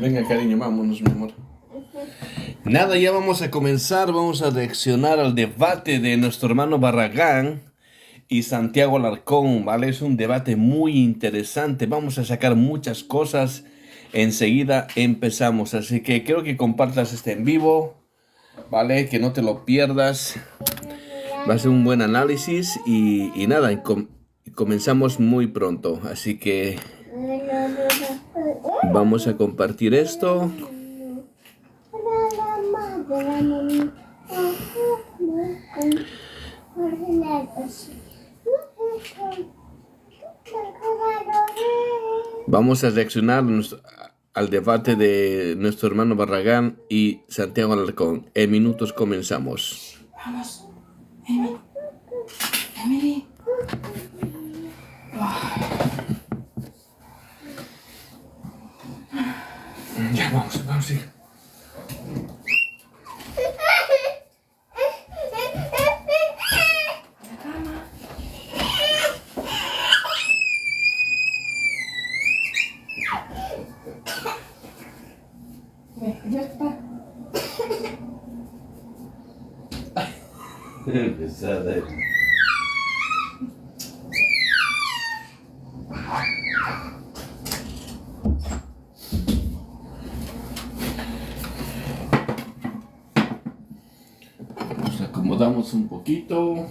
Venga, cariño, vámonos, mi amor. Nada, ya vamos a comenzar. Vamos a reaccionar al debate de nuestro hermano Barragán y Santiago Alarcón, ¿vale? Es un debate muy interesante. Vamos a sacar muchas cosas. Enseguida empezamos. Así que quiero que compartas este en vivo, ¿vale? Que no te lo pierdas. Va a ser un buen análisis y nada, comenzamos muy pronto. Así que vamos a compartir esto. Vamos a reaccionar al debate de nuestro hermano Barragán y Santiago Alarcón. En minutos comenzamos. Vamos, Emily. Emily. Ya, vamos, hija. Ya está. Pesada. Nos acomodamos un poquito.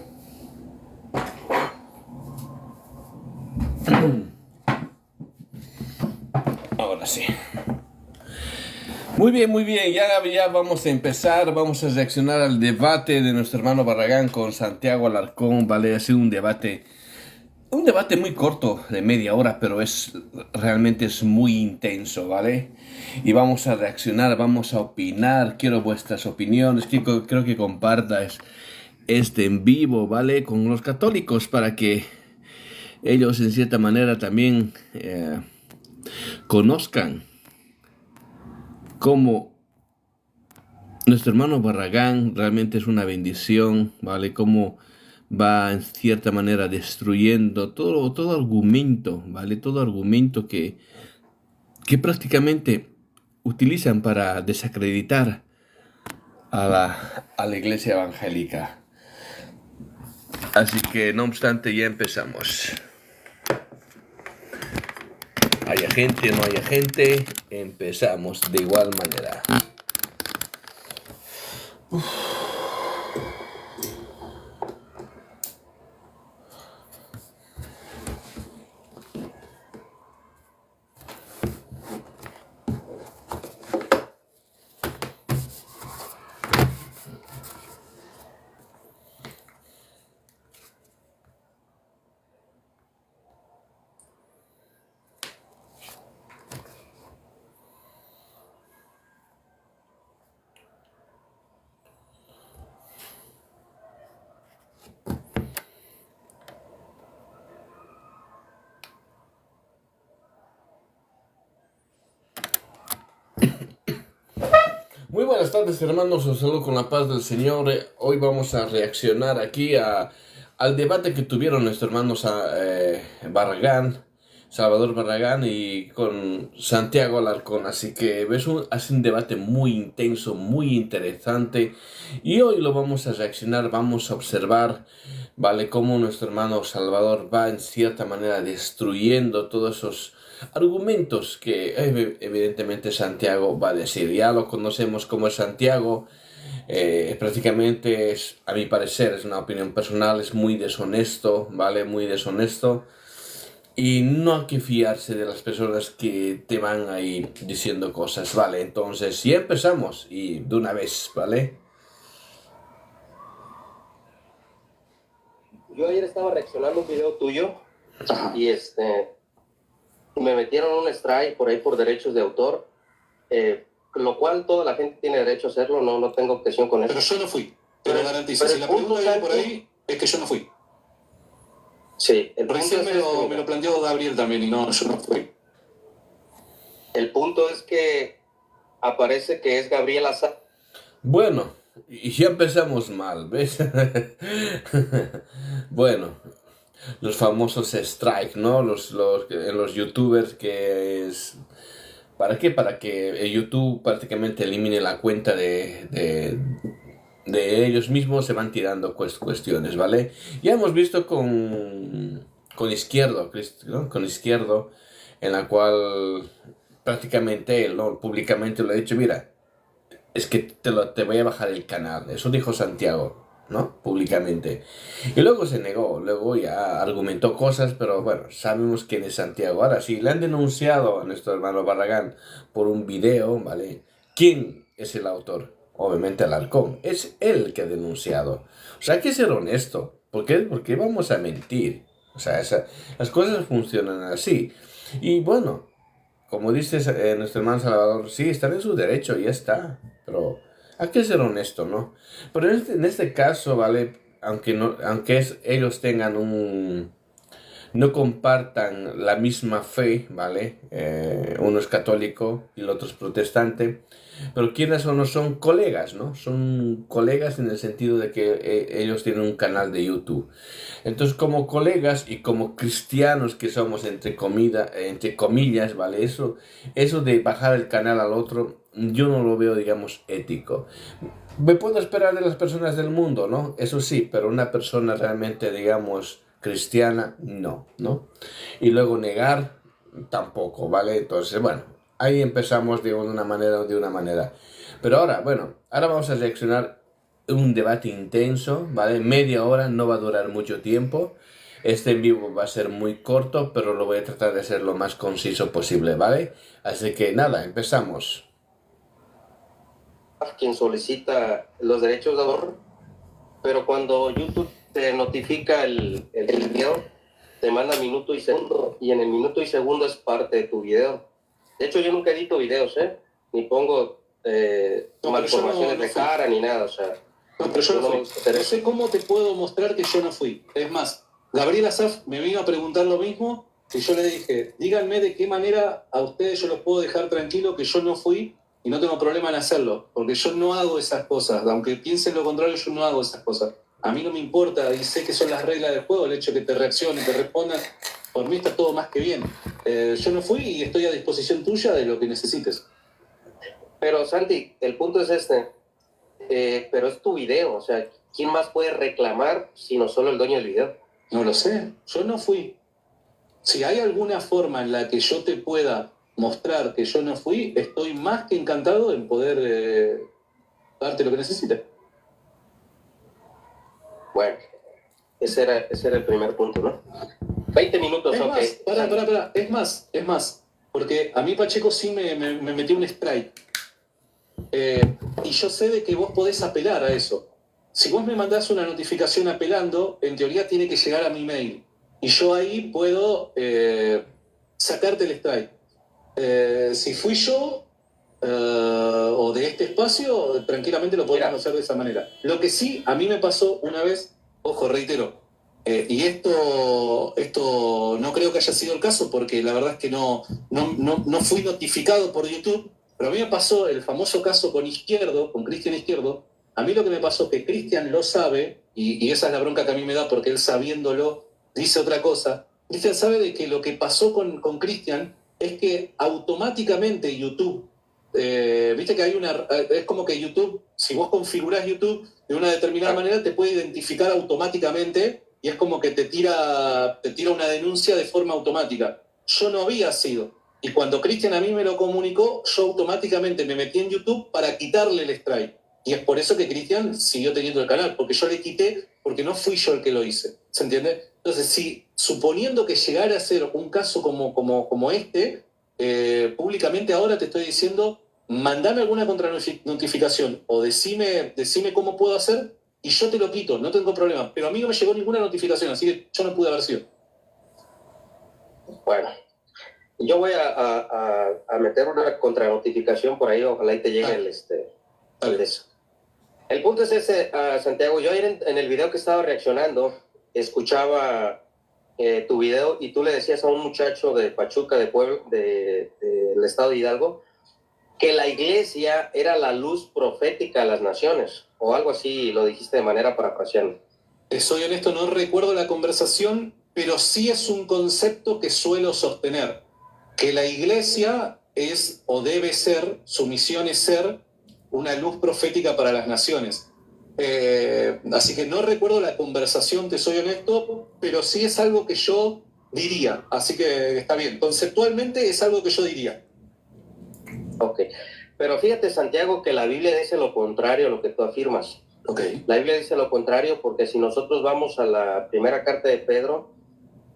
Ahora sí. Muy bien, ya vamos a empezar, vamos a reaccionar al debate de nuestro hermano Barragán con Santiago Alarcón, ¿vale? Ha sido un debate muy corto, de media hora, pero realmente es muy intenso, ¿vale? Y vamos a reaccionar, vamos a opinar, quiero vuestras opiniones, creo que compartas este en vivo, ¿vale? Con los católicos para que ellos en cierta manera también conozcan cómo nuestro hermano Barragán realmente es una bendición, ¿vale? Cómo va en cierta manera destruyendo todo argumento, ¿vale? Todo argumento que prácticamente utilizan para desacreditar a la iglesia evangélica. Así que, no obstante, ya empezamos. Haya gente, no haya gente, empezamos de igual manera. Muy buenas tardes, hermanos, os saludo con la paz del Señor. Hoy vamos a reaccionar aquí al debate que tuvieron nuestros hermanos Barragán, Salvador Barragán y con Santiago Alarcón. Así que es un debate muy intenso, muy interesante. Y hoy lo vamos a reaccionar, vamos a observar, ¿vale? Cómo nuestro hermano Salvador va en cierta manera destruyendo todos esos argumentos que evidentemente Santiago va a decir. Ya lo conocemos como es Santiago. Prácticamente a mi parecer, es una opinión personal, es muy deshonesto, ¿vale? Muy deshonesto. Y no hay que fiarse de las personas que te van ahí diciendo cosas, ¿vale? Entonces, ya empezamos y de una vez, ¿vale? Yo ayer estaba reaccionando a un video tuyo y me metieron un strike por ahí por derechos de autor, lo cual toda la gente tiene derecho a hacerlo, no tengo objeción con eso. Pero yo no fui, te lo garantizo. Si la pregunta viene por ahí, es que yo no fui. Sí, el Recién punto me lo planteó Gabriel también y no, yo no fui. El punto es que aparece que es Gabriel Azar. Bueno, y ya empezamos mal, ¿ves? Bueno, los famosos strike, ¿no? En los youtubers que ¿Para qué? Para que YouTube prácticamente elimine la cuenta de ellos mismos, se van tirando cuestiones, ¿vale? Ya hemos visto con Izquierdo, ¿no? Con Izquierdo, en la cual prácticamente él, ¿no? Públicamente lo ha dicho, mira, es que te voy a bajar el canal. Eso dijo Santiago, ¿no? Públicamente. Y luego se negó, luego ya argumentó cosas, pero bueno, sabemos quién es Santiago. Ahora, si le han denunciado a nuestro hermano Barragán por un video, ¿vale? ¿Quién es el autor? Obviamente Alarcón. Es él el que ha denunciado. O sea, hay que ser honesto. ¿Por qué vamos a mentir? O sea, las cosas funcionan así. Y bueno, como dice nuestro hermano Salvador, sí, están en su derecho, ya está. Pero hay que ser honesto, ¿no? Pero en este caso, ¿vale? Aunque ellos tengan no compartan la misma fe, ¿vale? Uno es católico y el otro es protestante, pero quienes o no son colegas, ¿no? Son colegas en el sentido de que ellos tienen un canal de YouTube. Entonces, como colegas y como cristianos que somos, entre comillas, ¿vale? Eso de bajar el canal al otro, yo no lo veo, digamos, ético. Me puedo esperar de las personas del mundo, ¿no? Eso sí, pero una persona realmente, digamos, cristiana, no, ¿no? Y luego negar, tampoco, ¿vale? Entonces, bueno, ahí empezamos de una manera o de una manera. Pero ahora, bueno, ahora vamos a reaccionar un debate intenso, ¿vale? Media hora, no va a durar mucho tiempo. Este en vivo va a ser muy corto, pero lo voy a tratar de hacer lo más conciso posible, ¿vale? Así que nada, empezamos. Quien solicita los derechos de autor, pero cuando YouTube te notifica el video, te manda minuto y segundo, y en el minuto y segundo es parte de tu video. De hecho, yo nunca edito videos, ni pongo malformaciones de cara ni nada, o sea. No, pero yo no fui. No sé cómo te puedo mostrar que yo no fui. Es más, Gabriel Asaf me vino a preguntar lo mismo y yo le dije, díganme de qué manera a ustedes yo los puedo dejar tranquilo que yo no fui y no tengo problema en hacerlo, porque yo no hago esas cosas. Aunque piensen lo contrario, yo no hago esas cosas. A mí no me importa y sé que son las reglas del juego, el hecho de que te reaccionen, te respondan. Por mí está todo más que bien. Yo no fui y estoy a disposición tuya de lo que necesites. Pero Santi, el punto es pero es tu video, o sea, ¿quién más puede reclamar sino solo el dueño del video? No lo sé, yo no fui. Si hay alguna forma en la que yo te pueda mostrar que yo no fui, estoy más que encantado en poder darte lo que necesites. Bueno, ese era el primer punto, ¿no? 20 minutos, es ok. Más, es más, porque a mí Pacheco sí me metió un strike. Y yo sé de que vos podés apelar a eso. Si vos me mandás una notificación apelando, en teoría tiene que llegar a mi mail. Y yo ahí puedo sacarte el strike. Si fui yo o de este espacio, tranquilamente lo podemos hacer de esa manera. Lo que sí, a mí me pasó una vez, ojo, reitero, y esto no creo que haya sido el caso, porque la verdad es que no fui notificado por YouTube, pero a mí me pasó el famoso caso con Cristian Izquierdo. A mí lo que me pasó es que Cristian lo sabe, y esa es la bronca que a mí me da, porque él sabiéndolo dice otra cosa. Cristian sabe de que lo que pasó con Cristian es que automáticamente YouTube, viste que es como que YouTube, si vos configurás YouTube de una determinada manera, te puede identificar automáticamente y es como que te tira una denuncia de forma automática. Yo no había sido. Y cuando Cristian a mí me lo comunicó, yo automáticamente me metí en YouTube para quitarle el strike. Y es por eso que Cristian siguió teniendo el canal, porque yo le quité, porque no fui yo el que lo hice. ¿Se entiende? Entonces, si suponiendo que llegara a ser un caso como este, públicamente ahora te estoy diciendo, mandame alguna contranotificación o decime cómo puedo hacer y yo te lo quito, no tengo problema. Pero a mí no me llegó ninguna notificación, así que yo no pude haber sido. Bueno, yo voy a meter una contranotificación por ahí, ojalá y te llegue el de eso. El punto es ese, Santiago. Yo ayer en el video que estaba reaccionando, escuchaba tu video y tú le decías a un muchacho de Pachuca, del estado de Hidalgo, que la iglesia era la luz profética a las naciones, o algo así lo dijiste de manera parafraseando. Soy honesto, no recuerdo la conversación, pero sí es un concepto que suelo sostener, que la iglesia es o debe ser, su misión es ser una luz profética para las naciones. Así que no recuerdo la conversación, te soy honesto, pero sí es algo que yo diría. Así que está bien. Conceptualmente es algo que yo diría. Ok. Pero fíjate, Santiago, que la Biblia dice lo contrario a lo que tú afirmas. Ok. La Biblia dice lo contrario porque si nosotros vamos a la primera carta de Pedro,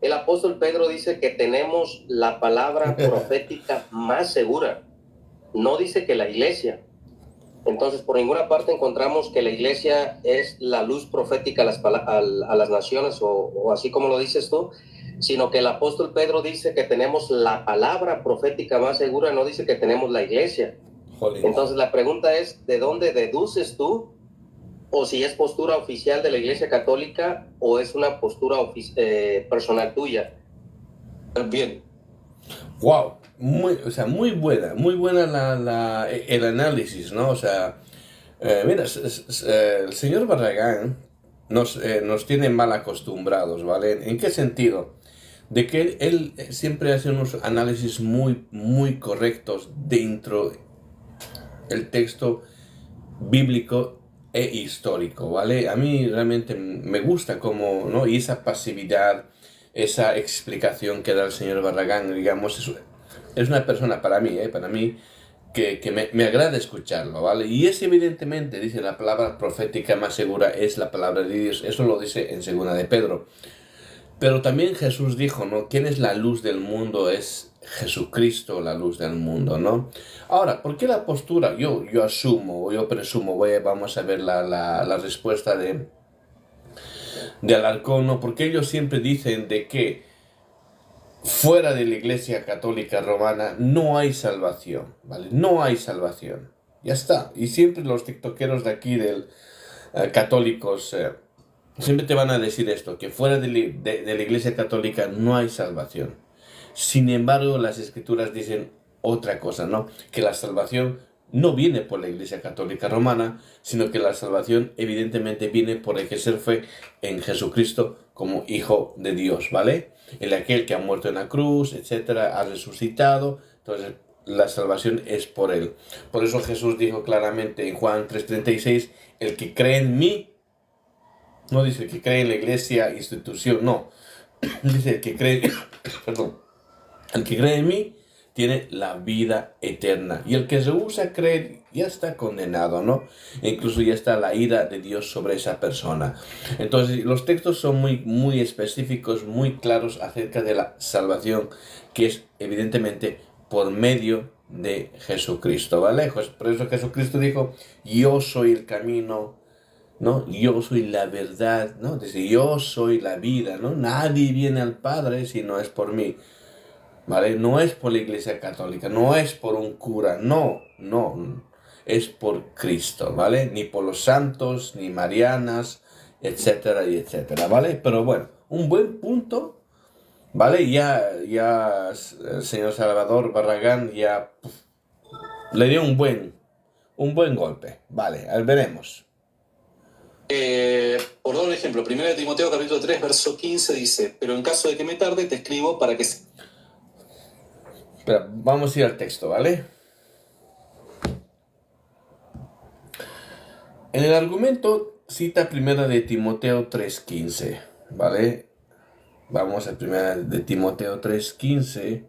el apóstol Pedro dice que tenemos la palabra profética más segura. No dice que la iglesia. Entonces, por ninguna parte encontramos que la iglesia es la luz profética a las naciones, o así como lo dices tú, sino que el apóstol Pedro dice que tenemos la palabra profética más segura, no dice que tenemos la iglesia. Jolín. Entonces, la pregunta es, ¿de dónde deduces tú? O si es postura oficial de la Iglesia Católica o es una postura personal tuya. Bien. Wow, muy buena el análisis, ¿no? O sea, mira, el señor Barragán nos tiene mal acostumbrados, ¿vale? ¿En qué sentido? De que él siempre hace unos análisis muy correctos dentro del texto bíblico e histórico, ¿vale? A mí realmente me gusta como, ¿no? Y esa pasividad, esa explicación que da el señor Barragán, digamos, es una persona para mí, que me agrada escucharlo, ¿vale? Y es evidentemente, dice, la palabra profética más segura es la palabra de Dios, eso lo dice en segunda de Pedro. Pero también Jesús dijo, ¿no? ¿Quién es la luz del mundo? Es Jesucristo la luz del mundo, ¿no? Ahora, ¿por qué la postura? Yo asumo, o yo presumo, vamos a ver la respuesta de Alarcón, ¿no? Porque ellos siempre dicen de que fuera de la Iglesia Católica Romana no hay salvación, ¿vale? No hay salvación. Ya está. Y siempre los tiktokeros de aquí, católicos, siempre te van a decir esto, que fuera de la Iglesia Católica no hay salvación. Sin embargo, las Escrituras dicen otra cosa, ¿no? Que la salvación no viene por la Iglesia Católica Romana, sino que la salvación evidentemente viene por ejercer fe en Jesucristo como Hijo de Dios, ¿vale? El aquel que ha muerto en la cruz, etcétera, ha resucitado, entonces la salvación es por Él. Por eso Jesús dijo claramente en Juan 3:36, el que cree en mí, no dice el que cree en la iglesia, institución, no, dice el que cree, perdón, el que cree en mí tiene la vida eterna. Y el que rehúsa creer ya está condenado, ¿no? E incluso ya está la ira de Dios sobre esa persona. Entonces, los textos son muy específicos, muy claros acerca de la salvación, que es evidentemente por medio de Jesucristo, ¿vale? Por eso Jesucristo dijo, yo soy el camino, ¿no? Yo soy la verdad, ¿no? Dice, yo soy la vida, ¿no? Nadie viene al Padre si no es por mí. ¿Vale? No es por la Iglesia Católica, no es por un cura, no, es por Cristo, ¿vale? Ni por los santos, ni marianas, etcétera, etcétera, ¿vale? Pero bueno, un buen punto, ¿vale? Ya el señor Salvador Barragán ya le dio un buen golpe, ¿vale? Veremos. Por dar un ejemplo, 1 Timoteo capítulo 3, verso 15 dice, pero en caso de que me tarde, te escribo para que... Pero vamos a ir al texto, ¿vale? En el argumento cita 1 de Timoteo 3:15, ¿vale? Vamos a 1 de Timoteo 3:15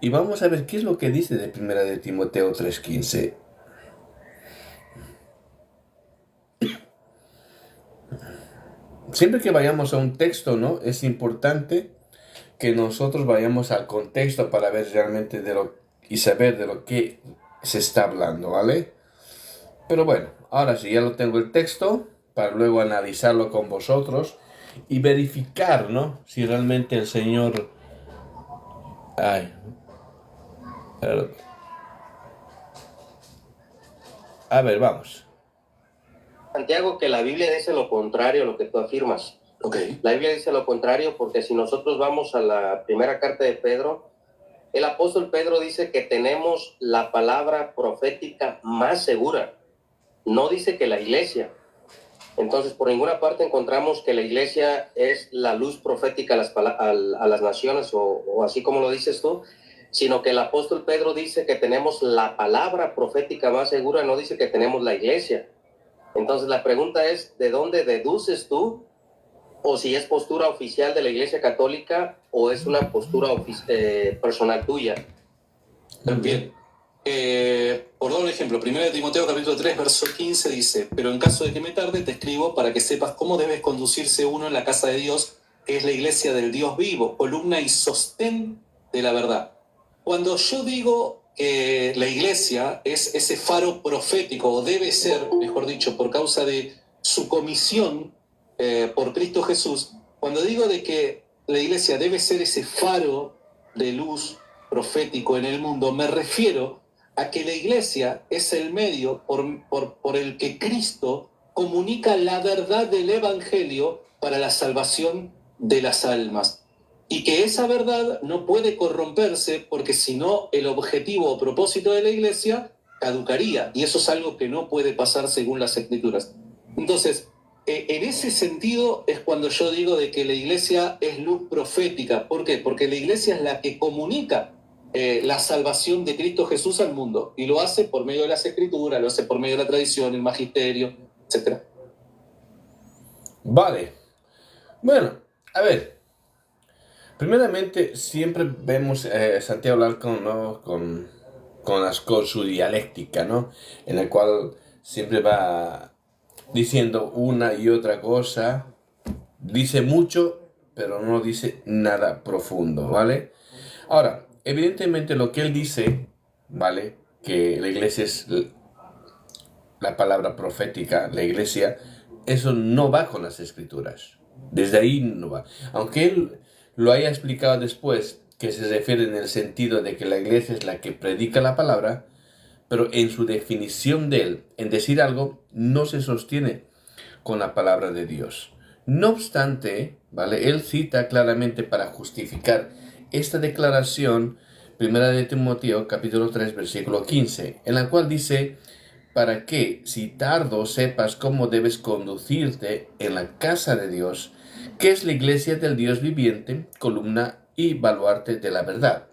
y vamos a ver qué es lo que dice de 1 de Timoteo 3:15. Siempre que vayamos a un texto, ¿no? Es importante que nosotros vayamos al contexto para ver realmente y saber de lo que se está hablando, ¿vale? Pero bueno, ahora sí, ya lo tengo el texto, para luego analizarlo con vosotros y verificar, ¿no? Si realmente el Señor... A ver, vamos. Santiago, que la Biblia dice lo contrario a lo que tú afirmas. Okay. La Biblia dice lo contrario porque si nosotros vamos a la primera carta de Pedro, el apóstol Pedro dice que tenemos la palabra profética más segura. No dice que la iglesia. Entonces, por ninguna parte encontramos que la iglesia es la luz profética a las naciones, o así como lo dices tú, sino que el apóstol Pedro dice que tenemos la palabra profética más segura, no dice que tenemos la iglesia. Entonces la pregunta es, ¿de dónde deduces tú? O si es postura oficial de la Iglesia Católica o es una postura personal tuya. Bien. Por dar un ejemplo, 1 Timoteo capítulo 3, verso 15 dice: pero en caso de que me tarde, te escribo para que sepas cómo debes conducirse uno en la casa de Dios, que es la iglesia del Dios vivo, columna y sostén de la verdad. Cuando yo digo que la iglesia es ese faro profético, o debe ser, mejor dicho, por causa de su comisión por Cristo Jesús, cuando digo de que la iglesia debe ser ese faro de luz profético en el mundo, me refiero a que la iglesia es el medio por el que Cristo comunica la verdad del evangelio para la salvación de las almas. Y que esa verdad no puede corromperse, porque si no, el objetivo o propósito de la iglesia caducaría. Y eso es algo que no puede pasar según las Escrituras. Entonces, en ese sentido es cuando yo digo de que la iglesia es luz profética. ¿Por qué? Porque la iglesia es la que comunica la salvación de Cristo Jesús al mundo, y lo hace por medio de las Escrituras, lo hace por medio de la tradición, el magisterio, etc. Vale. Bueno, a ver. Primeramente, siempre vemos a Santiago Alarcón, ¿no? con su dialéctica, ¿no? En el cual siempre va diciendo una y otra cosa. Dice mucho, pero no dice nada profundo, ¿vale? Ahora, evidentemente lo que él dice, ¿vale? Que la iglesia es la palabra profética, la iglesia, eso no va con las Escrituras. Desde ahí no va. Aunque él lo haya explicado después, que se refiere en el sentido de que la iglesia es la que predica la palabra, pero en su definición de él, en decir algo, no se sostiene con la palabra de Dios. No obstante, ¿vale? Él cita claramente para justificar esta declaración, 1 Timoteo capítulo 3, versículo 15, en la cual dice: para que, si tardo, sepas cómo debes conducirte en la casa de Dios, que es la iglesia del Dios viviente, columna y baluarte de la verdad.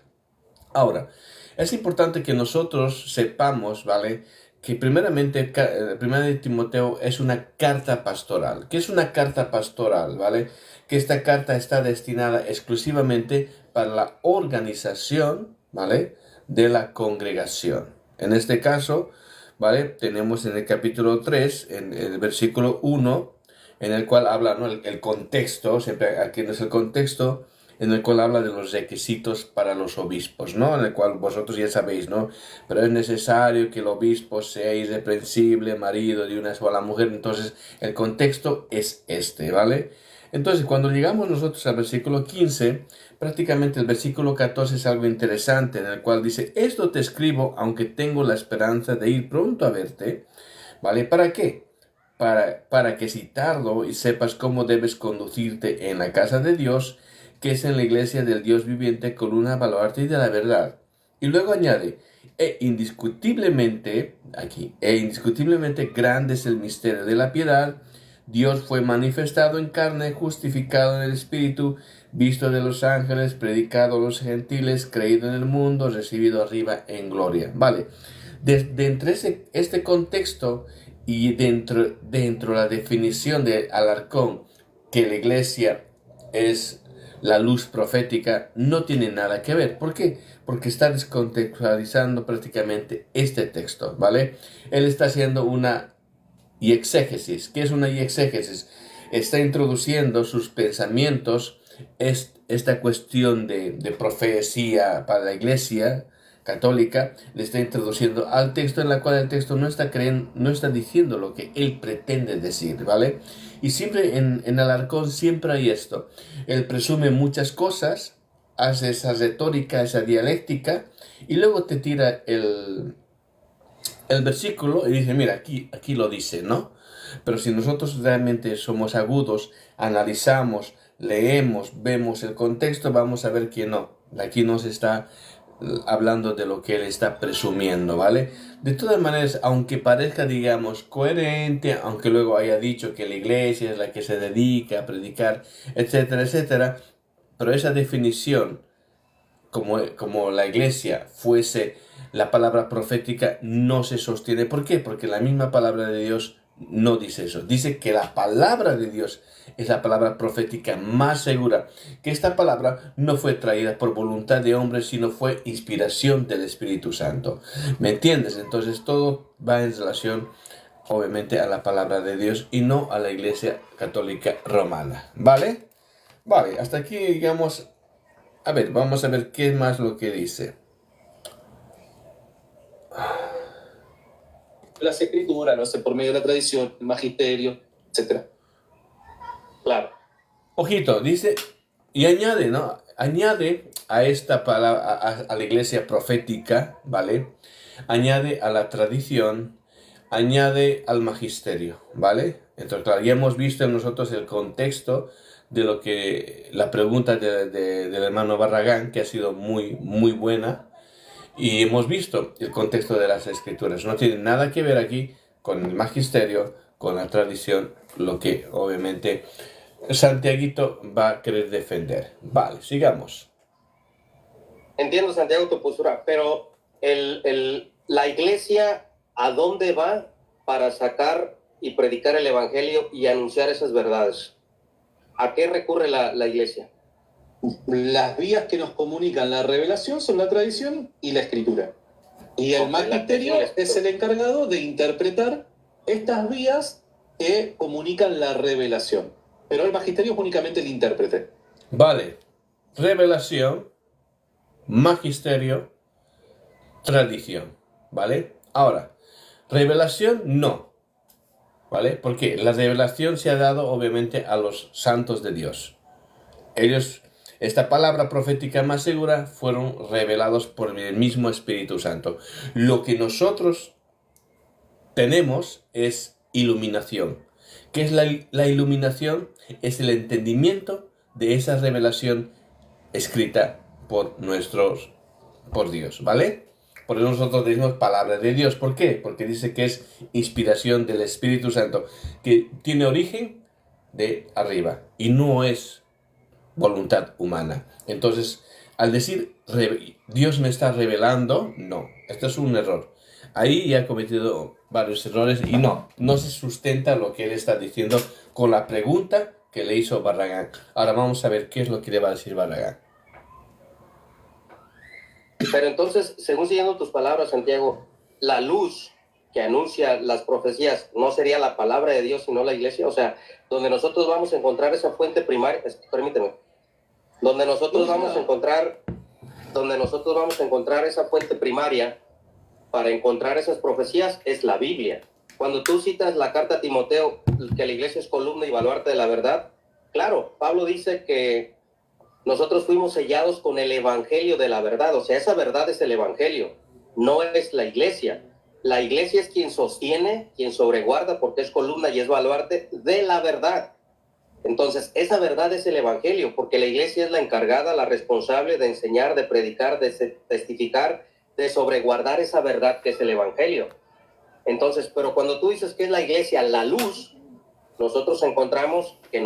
Ahora, es importante que nosotros sepamos, ¿vale?, que primeramente, 1 Timoteo es una carta pastoral. ¿Qué es una carta pastoral, vale? Que esta carta está destinada exclusivamente para la organización, ¿vale?, de la congregación. En este caso, ¿vale?, tenemos en el capítulo 3, en el versículo 1, en el cual habla, ¿no?, el contexto, siempre aquí no es el contexto, en el cual habla de los requisitos para los obispos, ¿no? En el cual vosotros ya sabéis, ¿no? Pero es necesario que el obispo sea irreprensible, marido de una sola mujer. Entonces, el contexto es este, ¿vale? Entonces, cuando llegamos nosotros al versículo 15, prácticamente el versículo 14 es algo interesante, en el cual dice: esto te escribo, aunque tengo la esperanza de ir pronto a verte, ¿vale? ¿Para qué? Para que si tardo y sepas cómo debes conducirte en la casa de Dios, que es en la iglesia del Dios viviente, columna, baluarte y de la verdad. Y luego añade: indiscutiblemente grande es el misterio de la piedad. Dios fue manifestado en carne, justificado en el Espíritu, visto de los ángeles, predicado a los gentiles, creído en el mundo, recibido arriba en gloria. Vale, entre este contexto y dentro de la definición de Alarcón, que la iglesia es la luz profética, no tiene nada que ver. ¿Por qué? Porque está descontextualizando prácticamente este texto, ¿vale? Él está haciendo una exégesis. ¿Qué es una exégesis? Está introduciendo sus pensamientos, esta cuestión de profecía para la iglesia católica, le está introduciendo al texto, en la cual el texto no está diciendo lo que él pretende decir, ¿vale? Y siempre en Alarcón siempre hay esto. Él presume muchas cosas, hace esa retórica, esa dialéctica, y luego te tira el versículo y dice: mira, aquí lo dice, ¿no? Pero si nosotros realmente somos agudos, analizamos, leemos, vemos el contexto, vamos a ver que no. Aquí no se está hablando de lo que él está presumiendo, ¿vale? De todas maneras, aunque parezca, digamos, coherente, aunque luego haya dicho que la iglesia es la que se dedica a predicar, etcétera, etcétera, pero esa definición como la iglesia fuese la palabra profética, no se sostiene. ¿Por qué? Porque la misma palabra de Dios no dice eso. Dice que la palabra de Dios es la palabra profética más segura, que esta palabra no fue traída por voluntad de hombre, sino fue inspiración del Espíritu Santo. ¿Me entiendes? Entonces todo va en relación, obviamente, a la palabra de Dios y no a la Iglesia Católica Romana. ¿Vale? Vale, hasta aquí digamos. A ver, vamos a ver qué es más lo que dice. Las escrituras, no sé, por medio de la tradición, el magisterio, etc. Claro. Ojito, dice, y añade, ¿no? Añade a esta palabra, a la iglesia profética, ¿vale? Añade a la tradición, añade al magisterio, ¿vale? Entonces, claro, ya hemos visto en nosotros el contexto de lo que, la pregunta del hermano Barragán, que ha sido muy, muy buena, y hemos visto el contexto de las escrituras. No tiene nada que ver aquí con el magisterio, con la tradición, lo que obviamente Santiaguito va a querer defender. Vale, sigamos. Entiendo, Santiago, tu postura, pero la iglesia, ¿a dónde va para sacar y predicar el evangelio y anunciar esas verdades? ¿A qué recurre la iglesia? Las vías que nos comunican la revelación son la tradición y la escritura. Y el magisterio es el encargado de interpretar estas vías que comunican la revelación. Pero el magisterio es únicamente el intérprete. Vale, revelación, magisterio, tradición, ¿vale? Ahora, revelación no, ¿vale? Porque la revelación se ha dado obviamente a los santos de Dios. Ellos, esta palabra profética más segura, fueron revelados por el mismo Espíritu Santo. Lo que nosotros tenemos es iluminación. ¿Qué es la iluminación? Es el entendimiento de esa revelación escrita por Dios, ¿vale? Por eso nosotros decimos palabra de Dios. ¿Por qué? Porque dice que es inspiración del Espíritu Santo, que tiene origen de arriba y no es voluntad humana. Entonces, al decir Dios me está revelando, no, esto es un error. Ahí ya ha cometido varios errores y no se sustenta lo que él está diciendo con la pregunta que le hizo Barragán. Ahora vamos a ver qué es lo que le va a decir Barragán. Pero entonces, según siguiendo tus palabras, Santiago, la luz que anuncia las profecías no sería la palabra de Dios, sino la iglesia. O sea, donde nosotros vamos a encontrar esa fuente primaria, permíteme, donde nosotros vamos a encontrar esa fuente primaria para encontrar esas profecías es la Biblia. Cuando tú citas la carta a Timoteo, que la iglesia es columna y baluarte de la verdad, claro, Pablo dice que nosotros fuimos sellados con el evangelio de la verdad. O sea, esa verdad es el evangelio, no es la iglesia. La iglesia es quien sostiene, quien sobreguarda, porque es columna y es baluarte de la verdad. Entonces, esa verdad es el evangelio, porque la iglesia es la encargada, la responsable de enseñar, de predicar, de testificar, de sobreguardar esa verdad que es el evangelio. Entonces, pero cuando tú dices que es la iglesia la luz, nosotros encontramos que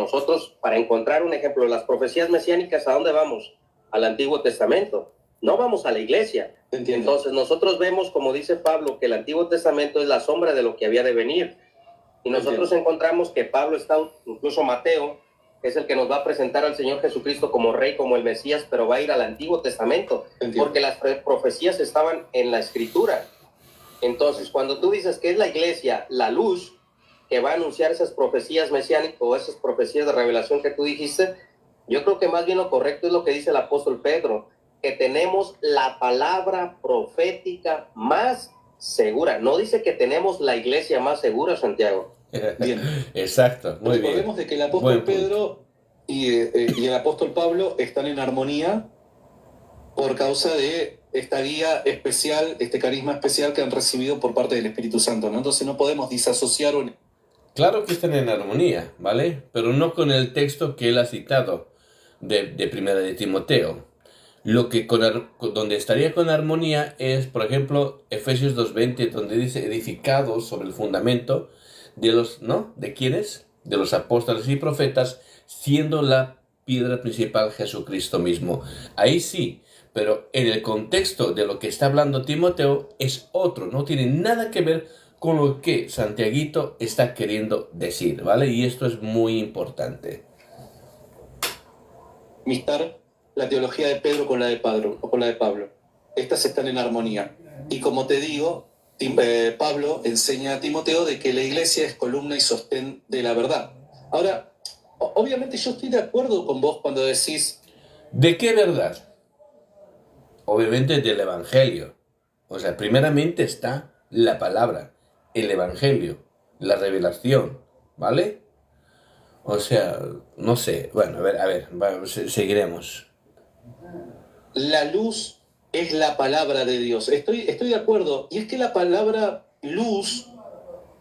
para encontrar un ejemplo de las profecías mesiánicas, ¿a dónde vamos? Al Antiguo Testamento. No vamos a la iglesia. Entiendo. Entonces, nosotros vemos, como dice Pablo, que el Antiguo Testamento es la sombra de lo que había de venir. Y nosotros encontramos que Pablo está, incluso Mateo, es el que nos va a presentar al Señor Jesucristo como Rey, como el Mesías, pero va a ir al Antiguo Testamento, porque las profecías estaban en la Escritura. Entonces, cuando tú dices que es la iglesia la luz que va a anunciar esas profecías mesiánicas o esas profecías de revelación que tú dijiste, yo creo que más bien lo correcto es lo que dice el apóstol Pedro, que tenemos la palabra profética más segura. No dice que tenemos la iglesia más segura, Santiago. Bien. Exacto, muy bien. Recordemos de que el apóstol Pedro y el apóstol Pablo están en armonía por causa de esta guía especial, este carisma especial que han recibido por parte del Espíritu Santo, ¿no? Entonces no podemos disasociar un... Claro que están en armonía, ¿vale? Pero no con el texto que él ha citado de Primera de Timoteo. Lo que donde estaría con armonía es, por ejemplo, Efesios 2:20, donde dice edificados sobre el fundamento de los, ¿no? ¿De quiénes? De los apóstoles y profetas, siendo la piedra principal Jesucristo mismo. Ahí sí, pero en el contexto de lo que está hablando Timoteo es otro, no tiene nada que ver con lo que Santiaguito está queriendo decir, ¿vale? Y esto es muy importante. Mistar la teología de Pedro con la de Pablo, o con la de Pablo. Estas están en armonía. Y como te digo, Pablo enseña a Timoteo de que la iglesia es columna y sostén de la verdad. Ahora, obviamente yo estoy de acuerdo con vos cuando decís... ¿De qué verdad? Obviamente del Evangelio. O sea, primeramente está la palabra, el Evangelio, la revelación, ¿vale? O sea, no sé. Bueno, a ver, seguiremos. La luz es la palabra de Dios. Estoy de acuerdo. Y es que la palabra luz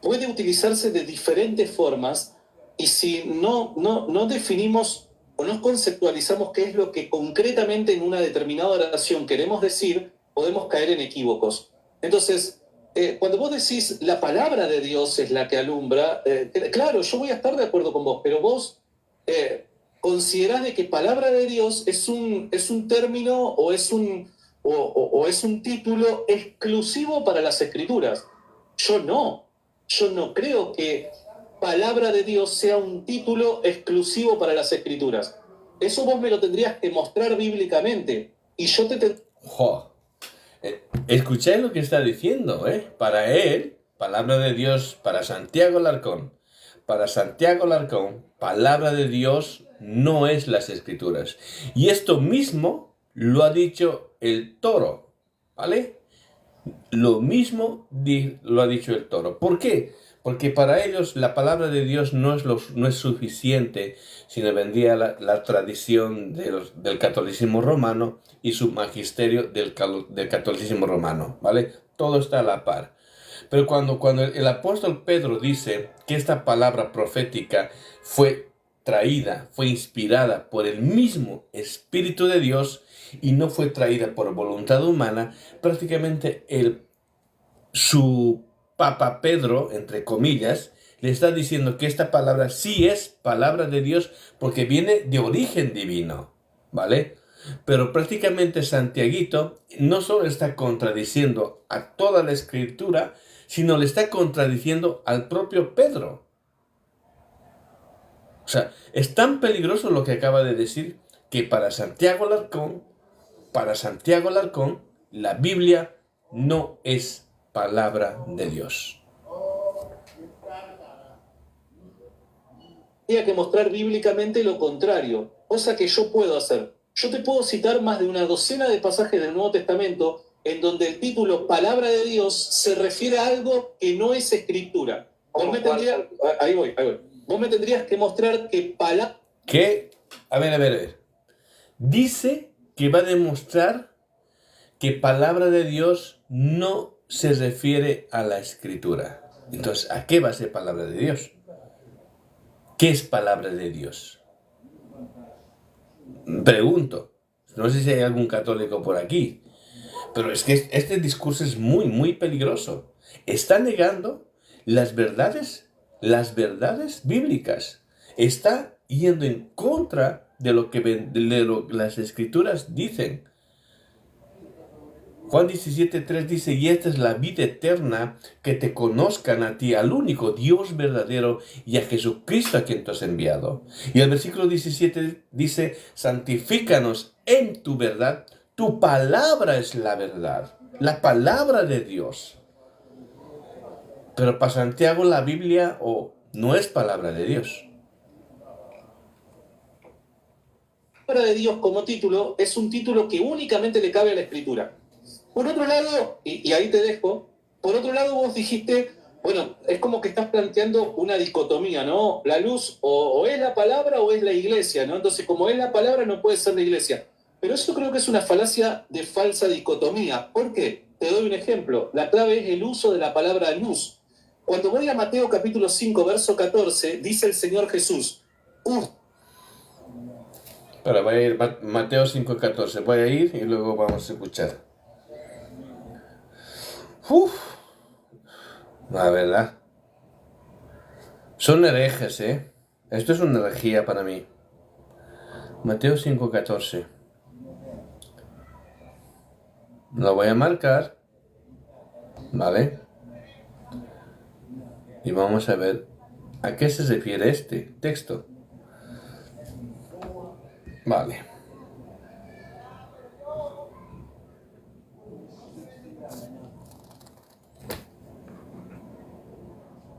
puede utilizarse de diferentes formas y si no definimos o no conceptualizamos qué es lo que concretamente en una determinada oración queremos decir, podemos caer en equívocos. Entonces, cuando vos decís la palabra de Dios es la que alumbra, claro, yo voy a estar de acuerdo con vos, pero vos considerás de que palabra de Dios es un término o es un título exclusivo para las escrituras. Yo no creo que palabra de Dios sea un título exclusivo para las escrituras. Eso vos me lo tendrías que mostrar bíblicamente. Y yo ¡Jo! Escucháis lo que está diciendo, ¿eh? Para él, palabra de Dios, para Santiago Alarcón. Para Santiago Alarcón, palabra de Dios no es las escrituras. Y esto mismo lo ha dicho el Toro, ¿vale? Lo mismo lo ha dicho el Toro. ¿Por qué? Porque para ellos la palabra de Dios no es suficiente, sino vendría la tradición del catolicismo romano y su magisterio del catolicismo romano, ¿vale? Todo está a la par. Pero cuando el apóstol Pedro dice que esta palabra profética fue traída, fue inspirada por el mismo Espíritu de Dios y no fue traída por voluntad humana, prácticamente su Papa Pedro, entre comillas, le está diciendo que esta palabra sí es palabra de Dios porque viene de origen divino, ¿vale? Pero prácticamente Santiaguito no solo está contradiciendo a toda la escritura, sino le está contradiciendo al propio Pedro. O sea, es tan peligroso lo que acaba de decir que para Santiago Alarcón, la Biblia no es palabra de Dios. tendría que mostrar bíblicamente lo contrario, cosa que yo puedo hacer. Yo te puedo citar más de una docena de pasajes del Nuevo Testamento en donde el título Palabra de Dios se refiere a algo que no es escritura. Ahí voy. Vos me tendrías que mostrar que palabra... A ver. Dice que va a demostrar que palabra de Dios no se refiere a la escritura. Entonces, ¿a qué va a ser palabra de Dios? ¿Qué es palabra de Dios? Pregunto. No sé si hay algún católico por aquí. Pero es que este discurso es muy, muy peligroso. Está negando las verdades bíblicas. Está yendo en contra de lo que las escrituras dicen. Juan 17:3 dice, y esta es la vida eterna, que te conozcan a ti, al único Dios verdadero, y a Jesucristo a quien tú has enviado. Y el versículo 17 dice, santifícanos en tu verdad, tu palabra es la verdad, la palabra de Dios. Pero para Santiago la Biblia no es palabra de Dios. Palabra de Dios como título es un título que únicamente le cabe a la escritura. Por otro lado, y ahí te dejo, por otro lado vos dijiste, bueno, es como que estás planteando una dicotomía, ¿no? La luz o es la palabra o es la iglesia, ¿no? Entonces, como es la palabra, no puede ser la iglesia. Pero eso creo que es una falacia de falsa dicotomía. ¿Por qué? Te doy un ejemplo. La clave es el uso de la palabra luz. Cuando voy a Mateo capítulo 5, verso 14, dice el Señor Jesús, Pero voy a ir, Mateo 5:14, voy a ir y luego vamos a escuchar. La verdad. Son herejes, ¿eh? Esto es una herejía para mí. Mateo 5:14. Lo voy a marcar, ¿vale? Y vamos a ver a qué se refiere este texto. Vale.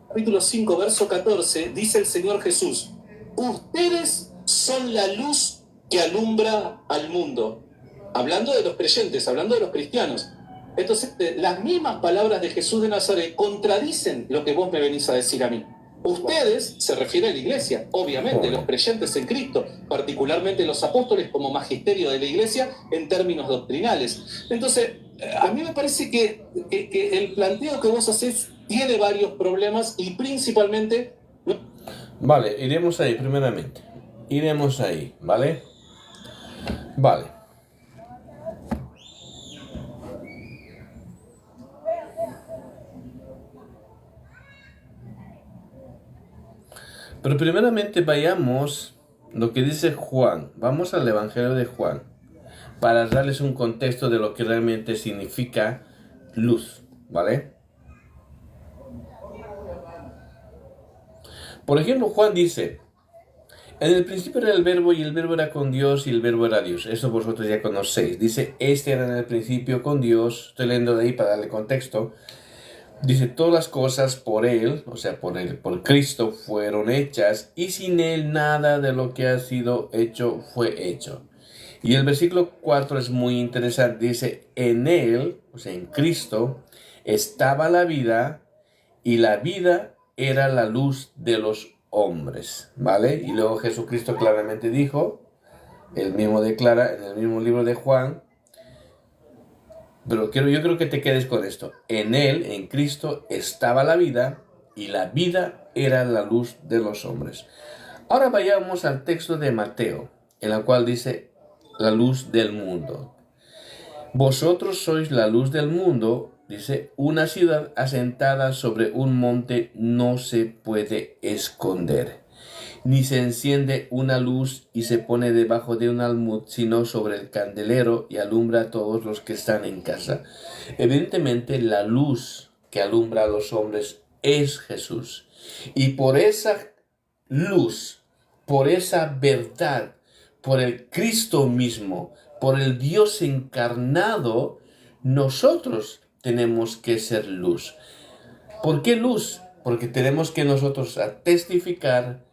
Capítulo 5, verso 14, dice el Señor Jesús: ustedes son la luz que alumbra al mundo. Hablando de los creyentes, hablando de los cristianos. Entonces, las mismas palabras de Jesús de Nazaret contradicen lo que vos me venís a decir a mí. Ustedes, se refiere a la iglesia, obviamente, los creyentes en Cristo, particularmente los apóstoles como magisterio de la iglesia en términos doctrinales. Entonces, a mí me parece que el planteo que vos hacés tiene varios problemas y principalmente... Vale, iremos ahí primeramente. Iremos ahí, ¿vale? Vale. Pero primeramente vayamos lo que dice Juan. Vamos al Evangelio de Juan para darles un contexto de lo que realmente significa luz, ¿vale? Por ejemplo, Juan dice: en el principio era el verbo y el verbo era con Dios y el verbo era Dios. Eso vosotros ya conocéis. Dice, este era en el principio con Dios. Estoy leyendo de ahí para darle contexto. Dice, todas las cosas por Él, o sea, por Cristo fueron hechas, y sin Él nada de lo que ha sido hecho fue hecho. Y el versículo 4 es muy interesante. Dice, en Él, o sea, en Cristo, estaba la vida, y la vida era la luz de los hombres, ¿vale? Y luego Jesucristo claramente dijo, él mismo declara en el mismo libro de Juan, pero yo creo que te quedes con esto. En Él, en Cristo, estaba la vida, y la vida era la luz de los hombres. Ahora vayamos al texto de Mateo, en la cual dice, la luz del mundo. Vosotros sois la luz del mundo, dice, una ciudad asentada sobre un monte no se puede esconder. Ni se enciende una luz y se pone debajo de un almud, sino sobre el candelero y alumbra a todos los que están en casa. Evidentemente, la luz que alumbra a los hombres es Jesús. Y por esa luz, por esa verdad, por el Cristo mismo, por el Dios encarnado, nosotros tenemos que ser luz. ¿Por qué luz? Porque tenemos que nosotros testificar,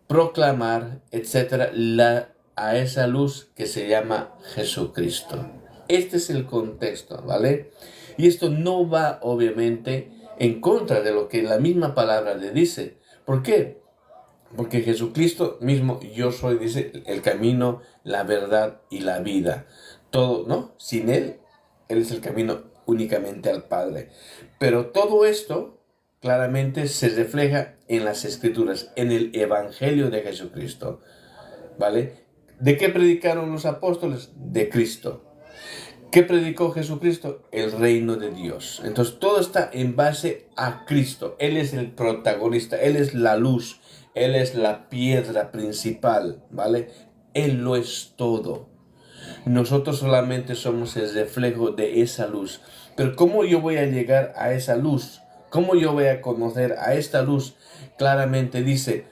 proclamar, etcétera, a esa luz que se llama Jesucristo. Este es el contexto, ¿vale? Y esto no va, obviamente, en contra de lo que la misma palabra le dice. ¿Por qué? Porque Jesucristo mismo, yo soy, dice, el camino, la verdad y la vida. Todo, ¿no? Sin Él, Él es el camino únicamente al Padre. Pero todo esto claramente se refleja en las Escrituras, en el Evangelio de Jesucristo, ¿vale? ¿De qué predicaron los apóstoles? De Cristo. ¿Qué predicó Jesucristo? El reino de Dios. Entonces todo está en base a Cristo. Él es el protagonista, Él es la luz, Él es la piedra principal, ¿vale? Él lo es todo. Nosotros solamente somos el reflejo de esa luz. Pero ¿cómo yo voy a llegar a esa luz? ¿Cómo yo voy a conocer a esta luz? Claramente dice,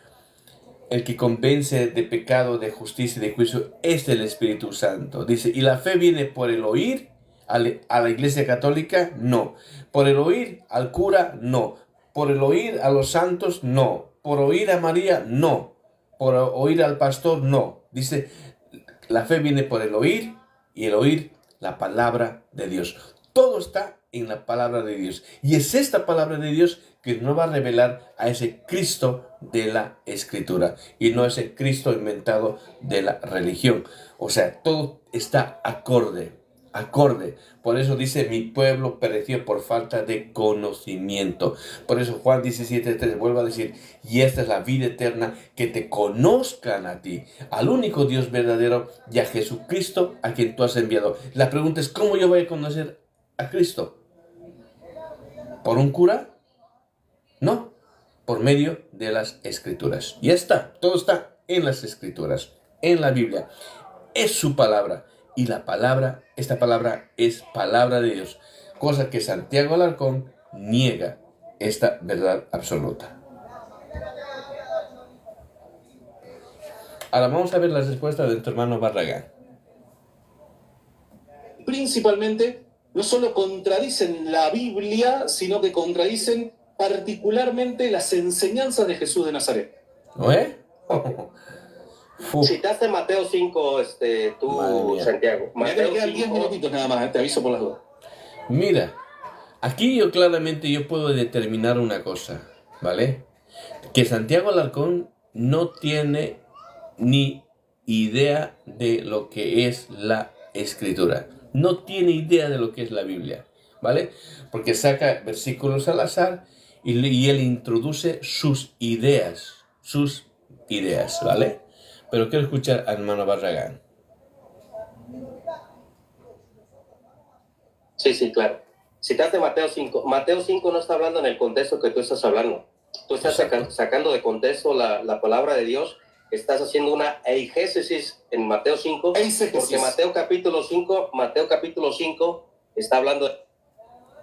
el que convence de pecado, de justicia y de juicio es el Espíritu Santo. Dice, ¿y la fe viene por el oír a la Iglesia Católica? No. ¿Por el oír al cura? No. ¿Por el oír a los santos? No. ¿Por oír a María? No. ¿Por oír al pastor? No. Dice, la fe viene por el oír, y el oír la palabra de Dios. Todo está en la palabra de Dios. Y es esta palabra de Dios que nos va a revelar a ese Cristo de la Escritura. Y no ese Cristo inventado de la religión. O sea, todo está acorde. Por eso dice, mi pueblo pereció por falta de conocimiento. Por eso Juan 17:3 vuelve a decir, y esta es la vida eterna, que te conozcan a ti, al único Dios verdadero, y a Jesucristo a quien tú has enviado. La pregunta es, ¿cómo yo voy a conocer a Cristo? ¿Por un cura? No, por medio de las Escrituras. Ya está, todo está en las Escrituras, en la Biblia. Es su palabra, y esta palabra es palabra de Dios, cosa que Santiago Alarcón niega esta verdad absoluta. Ahora vamos a ver las respuestas de nuestro hermano Barragán. Principalmente, no solo contradicen la Biblia, sino que contradicen particularmente las enseñanzas de Jesús de Nazaret. ¿No es? Citaste Mateo 5, Madre tú, mía. Santiago. Mirá que me Mateo quedan 10 5, minutitos nada más, te aviso por las dudas. Mira, aquí yo puedo determinar una cosa, ¿vale? Que Santiago Alarcón no tiene ni idea de lo que es la escritura. No tiene idea de lo que es la Biblia, ¿vale? Porque saca versículos al azar y él introduce sus ideas, ¿vale? Pero quiero escuchar al hermano Barragán. sí, claro. Citaste Mateo 5. Mateo 5 no está hablando en el contexto que tú estás hablando. Tú estás sacando de contexto la palabra de Dios. Estás haciendo una eigesis en Mateo 5. Porque Mateo capítulo 5 está hablando de...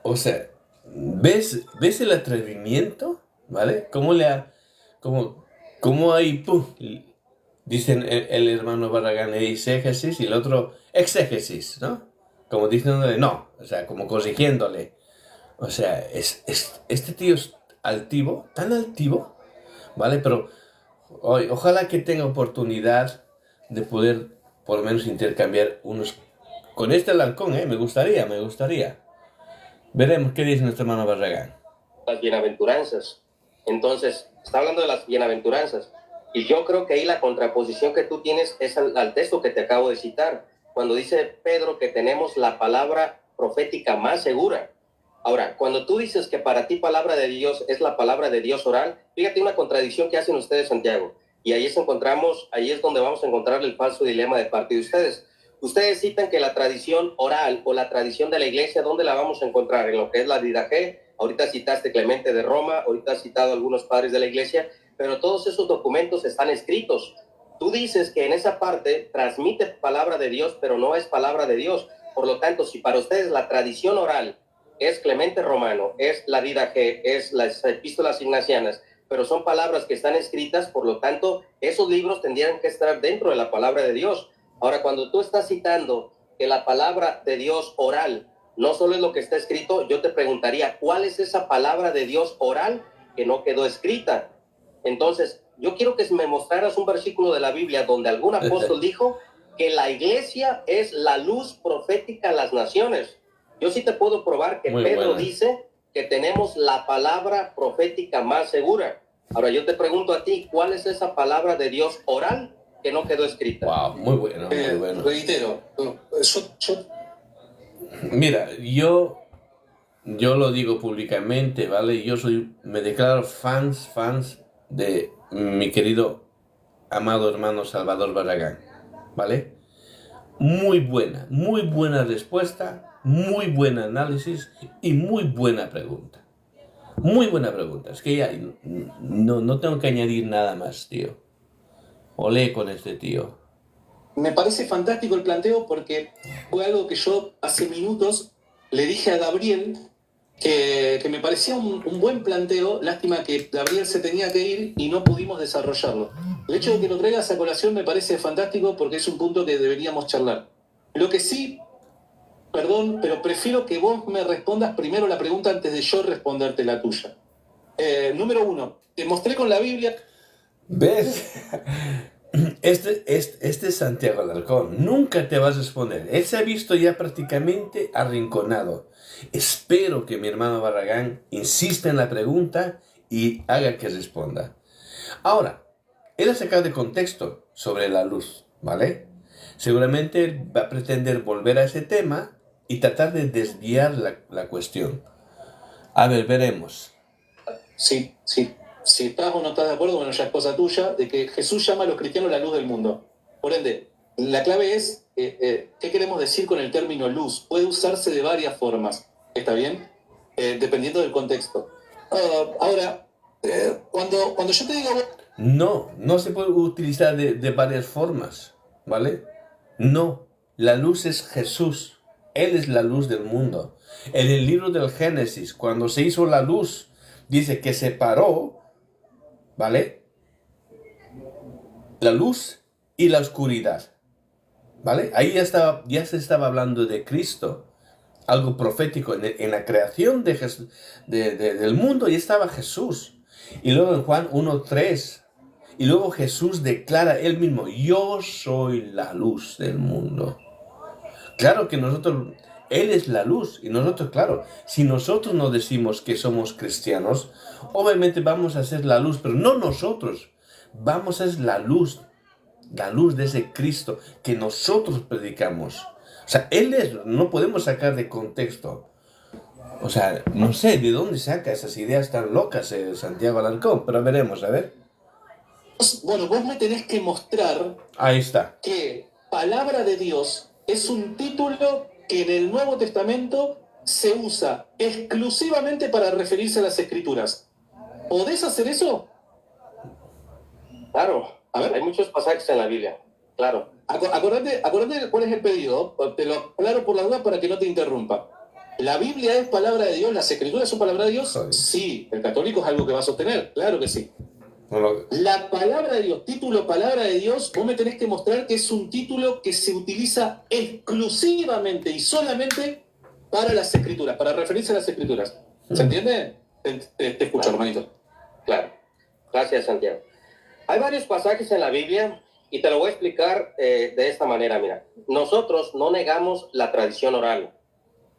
O sea, ¿ves el atrevimiento? ¿Vale? ¿Cómo hay, pum, dicen el hermano Barragán eisegesis y el otro exégesis, ¿no? Como diciéndole no, o sea, como corrigiéndole. O sea, este tío es altivo, tan altivo, ¿vale? Pero ojalá que tenga oportunidad de poder por lo menos intercambiar unos... Con este Alarcón, me gustaría. Veremos qué dice nuestro hermano Barragán. Las bienaventuranzas. Entonces, está hablando de las bienaventuranzas. Y yo creo que ahí la contraposición que tú tienes es al texto que te acabo de citar, cuando dice Pedro que tenemos la palabra profética más segura. Ahora, cuando tú dices que para ti palabra de Dios es la palabra de Dios oral, fíjate una contradicción que hacen ustedes, Santiago. Y ahí es donde vamos a encontrar el falso dilema de parte de ustedes. Ustedes citan que la tradición oral o la tradición de la iglesia, ¿dónde la vamos a encontrar? En lo que es la Didache. Ahorita citaste Clemente de Roma, ahorita has citado algunos padres de la iglesia, pero todos esos documentos están escritos. Tú dices que en esa parte transmite palabra de Dios, pero no es palabra de Dios. Por lo tanto, si para ustedes la tradición oral es Clemente Romano, es la Didache, es las epístolas ignacianas, pero son palabras que están escritas, por lo tanto, esos libros tendrían que estar dentro de la palabra de Dios. Ahora, cuando tú estás citando que la palabra de Dios oral no solo es lo que está escrito, yo te preguntaría, ¿cuál es esa palabra de Dios oral que no quedó escrita? Entonces, yo quiero que me mostraras un versículo de la Biblia donde algún apóstol dijo que la iglesia es la luz profética a las naciones. Yo sí te puedo probar que Pedro dice que tenemos la palabra profética más segura. Ahora, yo te pregunto a ti, ¿cuál es esa palabra de Dios oral que no quedó escrita? Wow, muy bueno. Reitero, Mira, yo lo digo públicamente, ¿vale? Me declaro fans de mi querido, amado hermano Salvador Barragán, ¿vale? Muy buena respuesta, muy buen análisis y muy buena pregunta. Muy buena pregunta. Es que ya no tengo que añadir nada más, tío. Olé con este tío. Me parece fantástico el planteo porque fue algo que yo hace minutos le dije a Gabriel que me parecía un buen planteo. Lástima que Gabriel se tenía que ir y no pudimos desarrollarlo. El hecho de que lo traigas a colación me parece fantástico porque es un punto que deberíamos charlar. Lo que sí, perdón, pero prefiero que vos me respondas primero la pregunta antes de yo responderte la tuya. Número 1, te mostré con la Biblia. ¿Ves? Este es Santiago Alarcón. Nunca te vas a responder. Él se ha visto ya prácticamente arrinconado. Espero que mi hermano Barragán insista en la pregunta y haga que responda. Ahora, él ha sacado de contexto sobre la luz, ¿vale? Seguramente él va a pretender volver a ese tema y tratar de desviar la cuestión. A ver, veremos. Sí. Si estás o no estás de acuerdo, bueno, ya es cosa tuya, de que Jesús llama a los cristianos la luz del mundo. Por ende, la clave es, ¿qué queremos decir con el término luz? Puede usarse de varias formas, ¿está bien? Dependiendo del contexto. Ahora, cuando yo te digo... No se puede utilizar de varias formas, ¿vale? No. La luz es Jesús. Él es la luz del mundo. En el libro del Génesis, cuando se hizo la luz, dice que separó, ¿vale? La luz y la oscuridad, ¿vale? Ahí ya se estaba hablando de Cristo, algo profético. En la creación del mundo ya estaba Jesús. Y luego en Juan 1:3, y luego Jesús declara él mismo, yo soy la luz del mundo. Claro que nosotros, Él es la luz, y nosotros, claro, si nosotros no decimos que somos cristianos, obviamente vamos a ser la luz, pero no nosotros, vamos a ser la luz de ese Cristo que nosotros predicamos. O sea, no podemos sacar de contexto. O sea, no sé de dónde saca esas ideas tan locas Santiago Alarcón, pero veremos, a ver. Bueno, vos me tenés que mostrar Ahí está. que palabra de Dios es un título que en el Nuevo Testamento se usa exclusivamente para referirse a las Escrituras. ¿Podés hacer eso? Claro, A ver. hay muchos pasajes en la Biblia, claro. Acordate cuál es el pedido. Te lo aclaro por la duda para que no te interrumpa. ¿La Biblia es palabra de Dios? ¿Las Escrituras son palabra de Dios? Sí. ¿El católico es algo que va a sostener? Claro que sí. La palabra de Dios, título palabra de Dios, vos me tenés que mostrar que es un título que se utiliza exclusivamente y solamente para las Escrituras, para referirse a las Escrituras. ¿Se entiende? Te escucho, hermanito. Claro. Gracias, Santiago. Hay varios pasajes en la Biblia y te lo voy a explicar de esta manera. Mira, nosotros no negamos la tradición oral.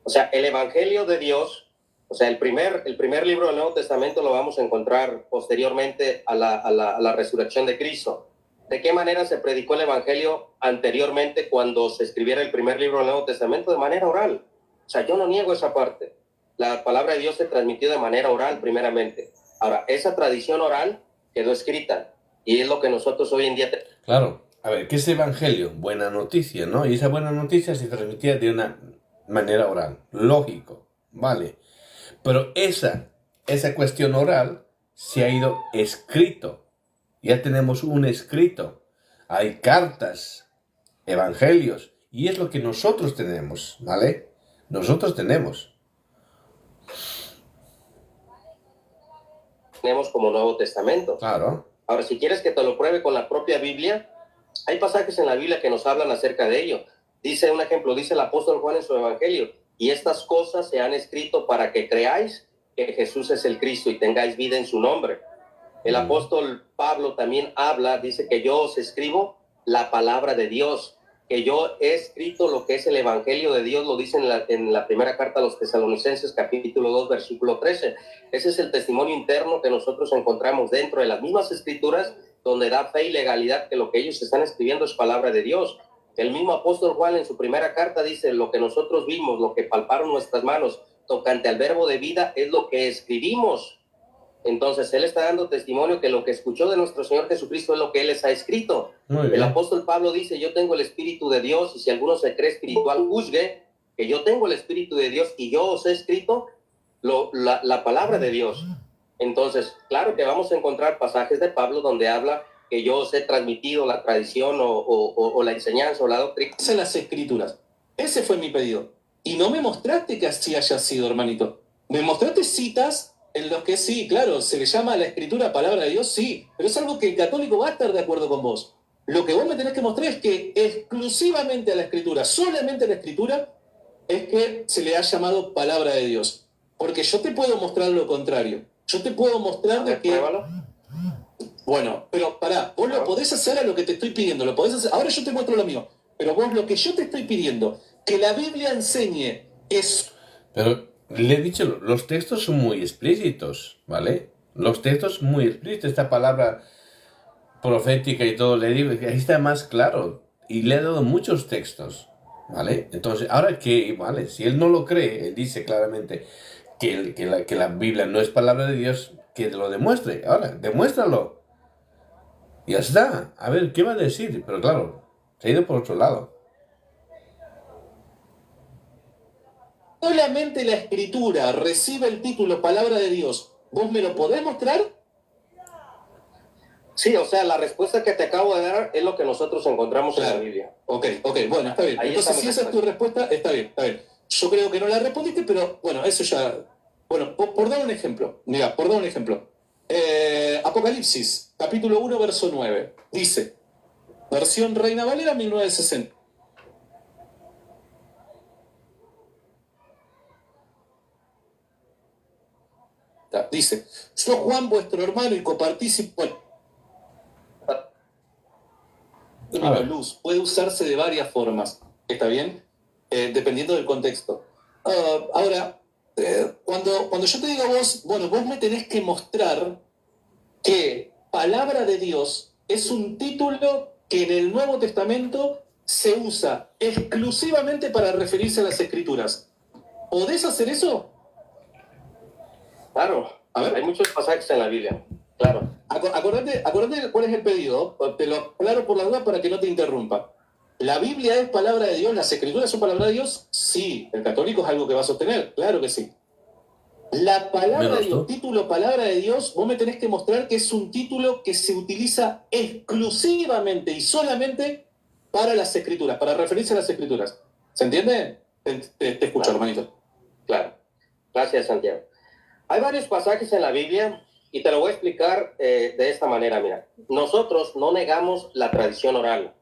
O sea, el Evangelio de Dios, o sea, el primer libro del Nuevo Testamento lo vamos a encontrar posteriormente a la resurrección de Cristo. ¿De qué manera se predicó el Evangelio anteriormente cuando se escribiera el primer libro del Nuevo Testamento? De manera oral. O sea, yo no niego esa parte. La palabra de Dios se transmitió de manera oral primeramente. Ahora, esa tradición oral quedó escrita y es lo que nosotros hoy en día tenemos. Claro, a ver, ¿qué es Evangelio? Buena noticia, ¿no? Y esa buena noticia se transmitía de una manera oral. Lógico, vale. Pero esa cuestión oral se ha ido escrito. Ya tenemos un escrito. Hay cartas, evangelios. Y es lo que nosotros tenemos, ¿vale? Nosotros tenemos. Tenemos como Nuevo Testamento. Claro. Ahora, si quieres que te lo pruebe con la propia Biblia, hay pasajes en la Biblia que nos hablan acerca de ello. Dice un ejemplo, dice el apóstol Juan en su Evangelio, y estas cosas se han escrito para que creáis que Jesús es el Cristo y tengáis vida en su nombre. El apóstol Pablo también habla, dice que yo os escribo la palabra de Dios, que yo he escrito lo que es el Evangelio de Dios, lo dice en la primera carta a los Tesalonicenses, capítulo 2, versículo 13. Ese es el testimonio interno que nosotros encontramos dentro de las mismas escrituras, donde da fe y legalidad que lo que ellos están escribiendo es palabra de Dios. El mismo apóstol Juan en su primera carta dice, lo que nosotros vimos, lo que palparon nuestras manos tocante al verbo de vida es lo que escribimos. Entonces, él está dando testimonio que lo que escuchó de nuestro Señor Jesucristo es lo que él les ha escrito. El apóstol Pablo dice, yo tengo el Espíritu de Dios, y si alguno se cree espiritual, juzgue que yo tengo el Espíritu de Dios y yo os he escrito la palabra de Dios. Entonces, claro que vamos a encontrar pasajes de Pablo donde habla que yo os he transmitido la tradición o la enseñanza o la doctrina. En las Escrituras. Ese fue mi pedido. Y no me mostraste que así haya sido, hermanito. Me mostraste citas en los que sí, claro, se le llama a la Escritura palabra de Dios, sí, pero es algo que el católico va a estar de acuerdo con vos. Lo que vos me tenés que mostrar es que exclusivamente a la Escritura, solamente a la Escritura, es que se le ha llamado palabra de Dios. Porque yo te puedo mostrar lo contrario. Yo te puedo mostrar de que... Pruébalo. Bueno, pero pará, vos lo podés hacer a lo que te estoy pidiendo, lo podés hacer. Ahora yo te muestro lo mío, pero vos lo que yo te estoy pidiendo, que la Biblia enseñe es... Pero le he dicho, los textos son muy explícitos, ¿vale? Los textos muy explícitos, esta palabra profética y todo, le digo, ahí está más claro. Y le he dado muchos textos, ¿vale? Entonces, ahora que, ¿vale? Si él no lo cree, él dice claramente que la Biblia no es palabra de Dios, que lo demuestre. Ahora, demuéstralo. Ya está. A ver, ¿qué va a decir? Pero claro, se ha ido por otro lado. Solamente la Escritura recibe el título palabra de Dios. ¿Vos me lo podés mostrar? Sí, o sea, la respuesta que te acabo de dar es lo que nosotros encontramos en la Biblia. Ok, bueno, está bien. Ahí Entonces, está mi si esa es tu respuesta, está bien, está bien. Yo creo que no la respondiste, pero bueno, eso ya... Bueno, por dar un ejemplo, mira, por dar un ejemplo. Apocalipsis, capítulo 1, verso 9. Dice, versión Reina Valera 1960. Dice, yo Juan, vuestro hermano y copartícipe... Bueno, luz puede usarse de varias formas, ¿está bien? Dependiendo del contexto. Ahora, cuando yo te digo a vos, bueno, vos me tenés que mostrar que palabra de Dios es un título que en el Nuevo Testamento se usa exclusivamente para referirse a las Escrituras. ¿Podés hacer eso? Claro, A ver. hay muchos pasajes en la Biblia, claro. Acordate cuál es el pedido, te lo aclaro por la duda para que no te interrumpa. ¿La Biblia es palabra de Dios? ¿Las Escrituras son palabra de Dios? Sí. ¿El católico es algo que va a sostener? Claro que sí. La palabra de Dios, título palabra de Dios, vos me tenés que mostrar que es un título que se utiliza exclusivamente y solamente para las Escrituras, para referirse a las Escrituras. ¿Se entiende? Te escucho, hermanito. Claro. Gracias, Santiago. Hay varios pasajes en la Biblia y te lo voy a explicar de esta manera. Mira, nosotros no negamos la tradición oral.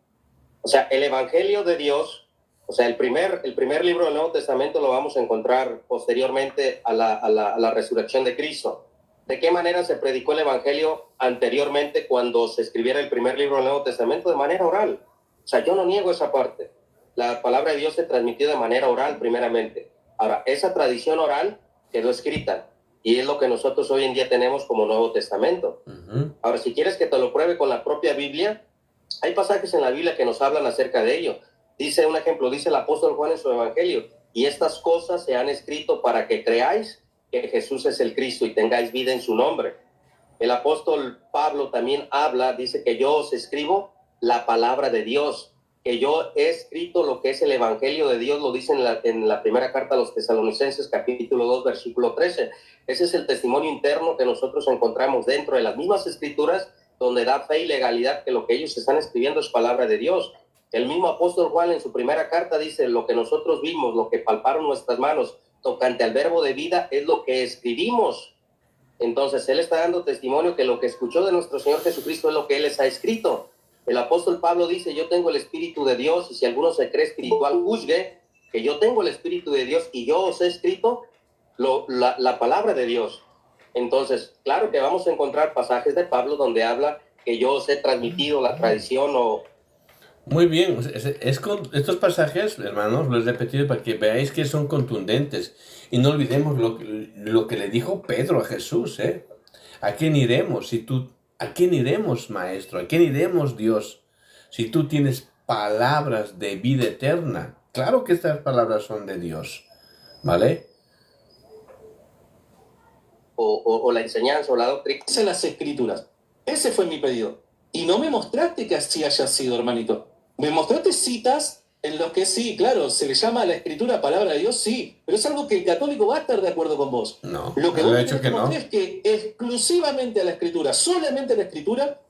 O sea, el Evangelio de Dios, o sea, el primer libro del Nuevo Testamento lo vamos a encontrar posteriormente a la resurrección de Cristo. ¿De qué manera se predicó el Evangelio anteriormente cuando se escribiera el primer libro del Nuevo Testamento? De manera oral. O sea, yo no niego esa parte. La palabra de Dios se transmitió de manera oral primeramente. Ahora, esa tradición oral quedó escrita. Y es lo que nosotros hoy en día tenemos como Nuevo Testamento. Ahora, si quieres que te lo pruebe con la propia Biblia, hay pasajes en la Biblia que nos hablan acerca de ello. Dice un ejemplo, dice el apóstol Juan en su Evangelio, y estas cosas se han escrito para que creáis que Jesús es el Cristo y tengáis vida en su nombre. El apóstol Pablo también habla, dice que yo os escribo la palabra de Dios, que yo he escrito lo que es el Evangelio de Dios, lo dice en la primera carta a los Tesalonicenses, capítulo 2, versículo 13. Ese es el testimonio interno que nosotros encontramos dentro de las mismas escrituras, donde da fe y legalidad que lo que ellos están escribiendo es palabra de Dios. El mismo apóstol Juan en su primera carta dice, lo que nosotros vimos, lo que palparon nuestras manos tocante al verbo de vida es lo que escribimos. Entonces él está dando testimonio que lo que escuchó de nuestro Señor Jesucristo es lo que él les ha escrito. El apóstol Pablo dice, yo tengo el Espíritu de Dios, y si alguno se cree espiritual, juzgue que yo tengo el Espíritu de Dios y yo os he escrito la palabra de Dios. Entonces, claro que vamos a encontrar pasajes de Pablo donde habla que yo os he transmitido la tradición o... Muy bien, estos pasajes, hermanos, los he repetido para que veáis que son contundentes. Y no olvidemos lo que le dijo Pedro a Jesús, ¿eh? ¿A quién iremos? ¿A quién iremos, Maestro? ¿A quién iremos, Dios? Si tú tienes palabras de vida eterna. Claro que estas palabras son de Dios, ¿vale? O la enseñanza o la doctrina. En las Escrituras. Ese fue mi pedido. Y no me mostraste que así haya sido, hermanito. Me mostraste citas en los que sí, claro, se le llama a la Escritura palabra de Dios, sí, pero es algo que el católico va a estar de acuerdo con vos. No, lo que vos he hecho que no. Es que exclusivamente a la Escritura, solamente a la Escritura,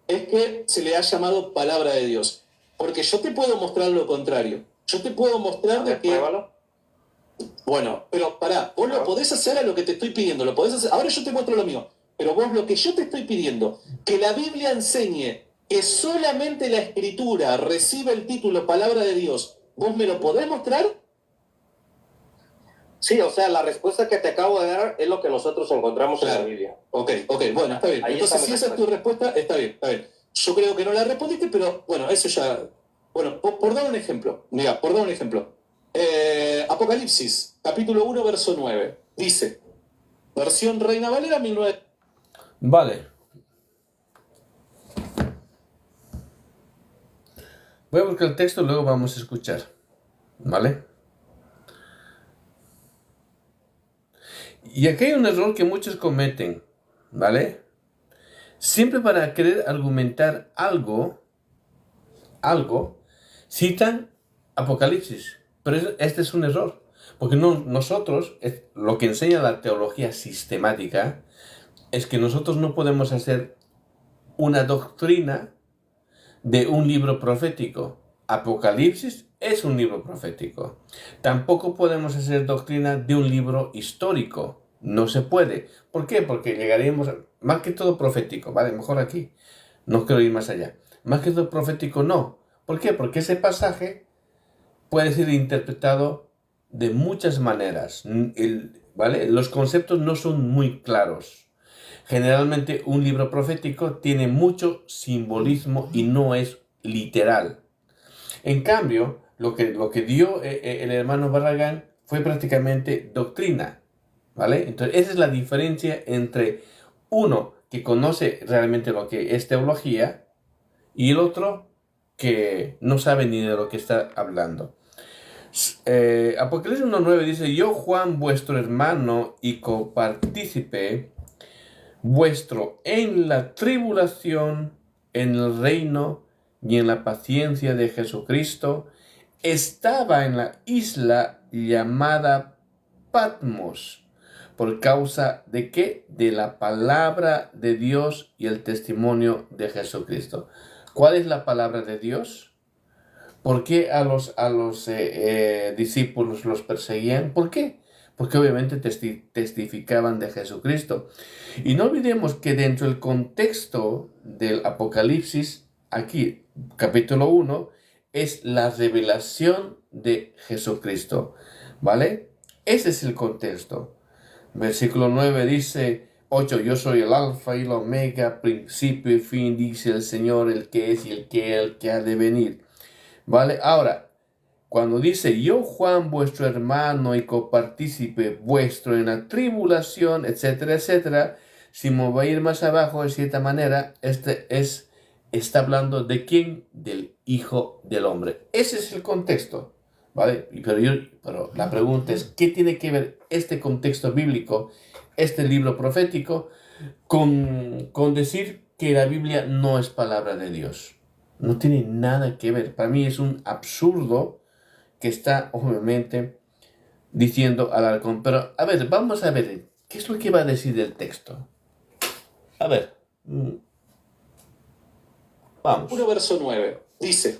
es que se le ha llamado palabra de Dios. Porque yo te puedo mostrar lo contrario. Yo te puedo mostrar de que... Pruébalo. Bueno, pero pará, vos lo podés hacer a lo que te estoy pidiendo, lo podés hacer. Ahora yo te muestro lo mío, pero vos lo que yo te estoy pidiendo, que la Biblia enseñe que solamente la Escritura recibe el título palabra de Dios, ¿vos me lo podés mostrar? Sí, o sea, la respuesta que te acabo de dar es lo que nosotros encontramos en la Biblia. Ok, bueno, está bien. Ahí entonces, si esa es tu respuesta, está bien. Yo creo que no la respondiste, pero bueno, eso ya... Bueno, por dar un ejemplo, mira, por dar un ejemplo. Apocalipsis, capítulo 1, verso 9. Dice, versión Reina Valera 19... Vale. Voy a buscar el texto, luego vamos a escuchar. ¿Vale? Y aquí hay un error que muchos cometen. ¿Vale? Siempre para querer argumentar algo, citan Apocalipsis. Pero este es un error. Porque nosotros, lo que enseña la teología sistemática, es que nosotros no podemos hacer una doctrina de un libro profético. Apocalipsis es un libro profético. Tampoco podemos hacer doctrina de un libro histórico. No se puede. ¿Por qué? Porque llegaríamos, más que todo profético, ¿vale? Mejor aquí. No quiero ir más allá. Más que todo profético, no. ¿Por qué? Porque ese pasaje puede ser interpretado de muchas maneras. ¿Vale? Los conceptos no son muy claros. Generalmente un libro profético tiene mucho simbolismo y no es literal. En cambio, lo que dio el hermano Barragán fue prácticamente doctrina, ¿vale? Entonces, esa es la diferencia entre uno que conoce realmente lo que es teología y el otro que no sabe ni de lo que está hablando. Apocalipsis 1:9 dice: yo, Juan, vuestro hermano y copartícipe vuestro en la tribulación, en el reino y en la paciencia de Jesucristo, estaba en la isla llamada Patmos. ¿Por causa de qué? De la palabra de Dios y el testimonio de Jesucristo. ¿Cuál es la palabra de Dios? ¿Por qué a los discípulos los perseguían? ¿Por qué? Porque obviamente testificaban de Jesucristo. Y no olvidemos que dentro del contexto del Apocalipsis, aquí, capítulo 1, es la revelación de Jesucristo, ¿vale? Ese es el contexto. Versículo 9 dice, 8, yo soy el alfa y el omega, principio y fin, dice el Señor, el que es y el que ha de venir. ¿Vale? Ahora, cuando dice, yo, Juan, vuestro hermano y copartícipe vuestro en la tribulación, etcétera, etcétera, si me voy a ir más abajo de cierta manera, está hablando de quién, del Hijo del Hombre. Ese es el contexto, ¿vale? Pero la pregunta es, ¿qué tiene que ver este contexto bíblico, este libro profético, con decir que la Biblia no es palabra de Dios? No tiene nada que ver. Para mí es un absurdo que está obviamente diciendo Alarcón. Pero, a ver, vamos a ver, ¿qué es lo que va a decir el texto? A ver, vamos. 1 verso 9, dice,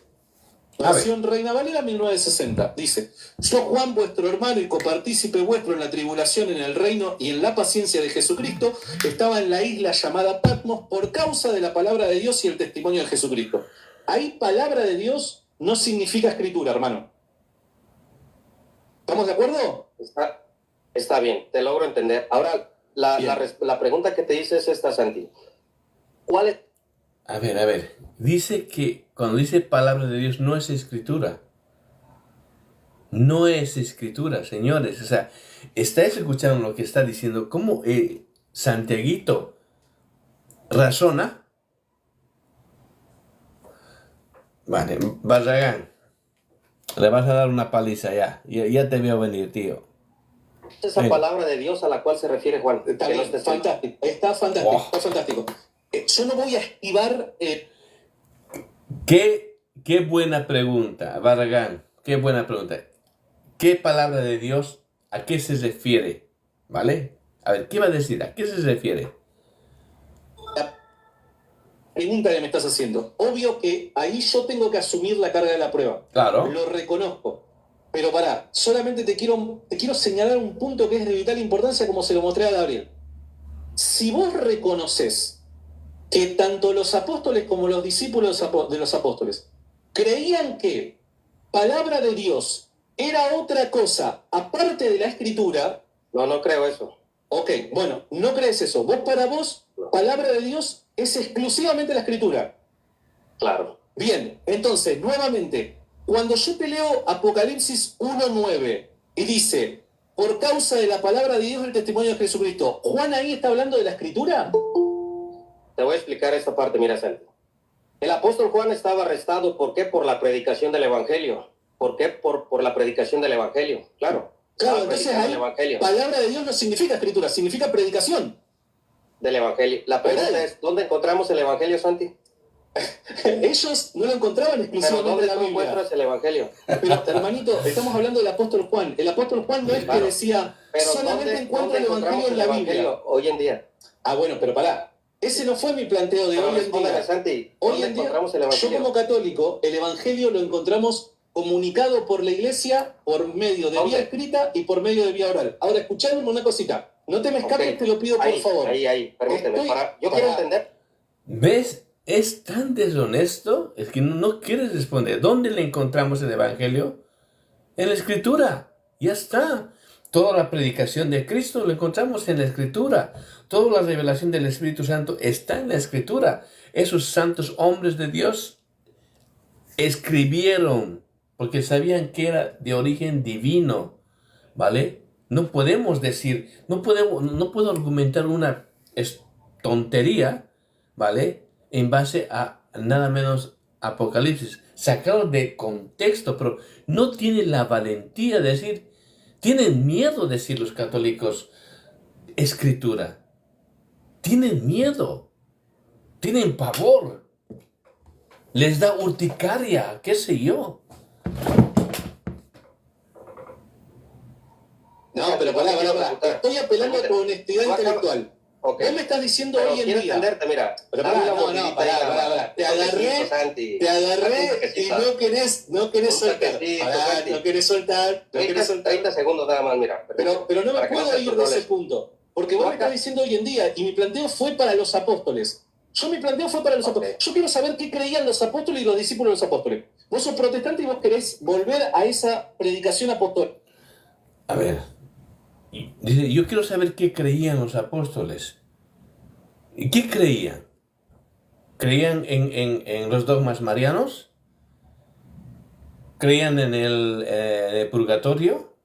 versión Reina Valera 1960, dice, yo, Juan, vuestro hermano y copartícipe vuestro en la tribulación, en el reino y en la paciencia de Jesucristo, estaba en la isla llamada Patmos por causa de la palabra de Dios y el testimonio de Jesucristo. Ahí palabra de Dios no significa escritura, hermano. ¿Estamos de acuerdo? Está bien, te logro entender. Ahora, la pregunta que te hice es esta, Santi. ¿Cuál es? A ver. Dice que cuando dice palabra de Dios no es escritura. No es escritura, señores. O sea, ¿estáis escuchando lo que está diciendo? ¿Cómo Santiaguito razona? Vale, Barragán, le vas a dar una paliza ya. Ya te veo venir, tío. Esa palabra de Dios a la cual se refiere Juan. Está bien, fantástico. Está fantástico, está fantástico. Yo no voy a esquivar... Qué buena pregunta, Barragán. Qué buena pregunta. ¿Qué palabra de Dios a qué se refiere? ¿Vale? A ver, ¿qué va a decir? ¿A qué se refiere? Pregunta que me estás haciendo. Obvio que ahí yo tengo que asumir la carga de la prueba. Claro. Lo reconozco. Pero pará, solamente te quiero señalar un punto que es de vital importancia como se lo mostré a Gabriel. Si vos reconoces que tanto los apóstoles como los discípulos de los apóstoles creían que palabra de Dios era otra cosa aparte de la escritura... No creo eso. Ok, bueno, no crees eso. Para vos, palabra de Dios es exclusivamente la escritura. Claro. Bien, entonces, nuevamente, cuando yo te leo Apocalipsis 1:9 y dice, por causa de la palabra de Dios y el testimonio de Jesucristo, ¿Juan ahí está hablando de la escritura? Te voy a explicar esta parte, mira, Santi. El apóstol Juan estaba arrestado, ¿por qué? Por la predicación del Evangelio. ¿Por qué? Por la predicación del Evangelio, claro. Claro, entonces ahí, palabra de Dios no significa escritura, significa predicación. Del Evangelio. La pregunta es, ¿dónde encontramos el Evangelio, Santi? Ellos no lo encontraban exclusivamente en la Biblia. ¿Dónde encuentras el Evangelio? Pero, hermanito, estamos hablando del apóstol Juan. El apóstol Juan no es que decía, solamente encuentro el Evangelio en la Biblia. Hoy en día. Ah, bueno, pero pará. Ese no fue mi planteo de Pero hoy en respóndeme, día. Santi, Hoy ¿dónde en día, encontramos el yo Evangelio? como católico, el Evangelio lo encontramos comunicado por la Iglesia por medio de ¿Dónde? vía escrita y por medio de vía oral. Ahora, escuchadme una cosita. No te me escapes, Ok. te lo pido por Ahí, favor. ahí, permíteme. Yo quiero entender. ¿Ves? Es tan deshonesto, es que no quieres responder. ¿Dónde le encontramos el Evangelio? En la Escritura. Ya está. Toda la predicación de Cristo lo encontramos en la Escritura. Toda la revelación del Espíritu Santo está en la Escritura. Esos santos hombres de Dios escribieron porque sabían que era de origen divino, ¿vale? No podemos decir, no puedo argumentar una tontería, ¿vale? En base a nada menos Apocalipsis, sacado de contexto, pero no tienen la valentía de decir, tienen miedo de decir los católicos Escritura, tienen miedo, tienen pavor, les da urticaria, qué sé yo. No, pero pará. Estoy apelando a tu honestidad intelectual. Ok. Vos me estás diciendo Pero hoy en quiero día. entenderte, mira. Pero dame pará, una mordidita ahí, nada más. pará. Te Un toquecito, Santi. agarré y no querés Un soltar. toquecito, Pará, Santi. no querés soltar. 30 segundos nada más, mira. Pero no me Para que puedo seas ir de controles. ese punto. Porque vos me estás diciendo hoy en día, y mi planteo fue para los apóstoles. Mi planteo fue para los apóstoles. Yo quiero saber qué creían los apóstoles y los discípulos de los apóstoles. Vos sos protestante y vos querés volver a esa predicación apostólica. A ver, dice, yo quiero saber qué creían los apóstoles. ¿Y qué creían? ¿Creían en los dogmas marianos? ¿Creían en el purgatorio?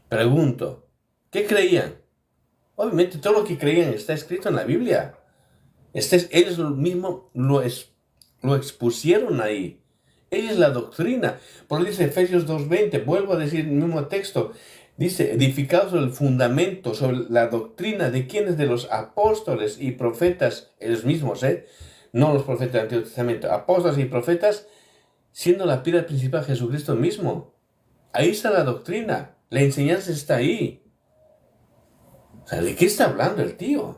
Pregunto, ¿qué creían? Obviamente todo lo que creían está escrito en la Biblia. Ellos mismos lo expusieron ahí. Ella es la doctrina. Por eso dice Efesios 2:20, vuelvo a decir el mismo texto. Dice, edificados sobre el fundamento, sobre la doctrina de quienes de los apóstoles y profetas, ellos mismos, no los profetas del Antiguo Testamento, apóstoles y profetas, siendo la piedra principal Jesucristo mismo. Ahí está la doctrina, la enseñanza está ahí. O sea, ¿de qué está hablando el tío?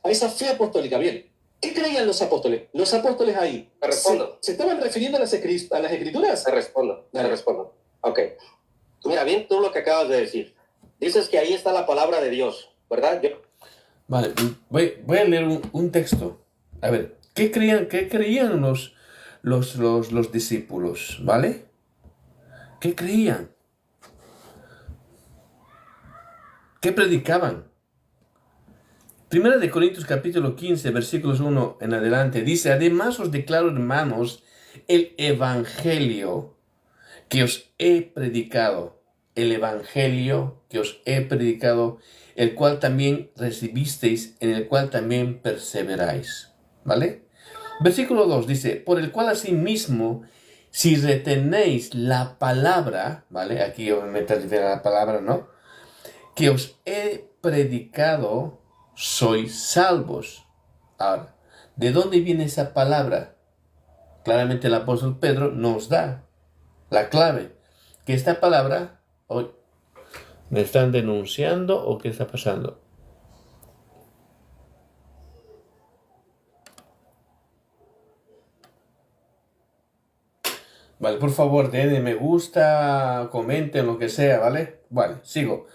A esa fe apostólica, bien. ¿Qué creían los apóstoles? Los apóstoles ahí. Te respondo. ¿Se estaban refiriendo a las escrituras? Te respondo. Dale. Ok. Mira, bien tú lo que acabas de decir. Dices que ahí está la palabra de Dios, ¿verdad? Vale, voy a leer un texto. A ver, ¿qué creían los discípulos? ¿Vale? ¿Qué creían? ¿Qué predicaban? Primera de Corintios capítulo 15, versículos 1 en adelante, dice, además os declaro, hermanos, el evangelio que os he predicado, el cual también recibisteis, en el cual también perseveráis. ¿Vale? Versículo 2 dice, por el cual asimismo, si retenéis la palabra, ¿vale? Aquí obviamente refiere a la palabra, ¿no? Que os he predicado, sois salvos. Ahora, ¿de dónde viene esa palabra? Claramente el apóstol Pedro nos da la clave. Que esta palabra, hoy, ¿me están denunciando o qué está pasando? Vale, por favor, denle me gusta, comenten, lo que sea, ¿vale? Vale, sigo.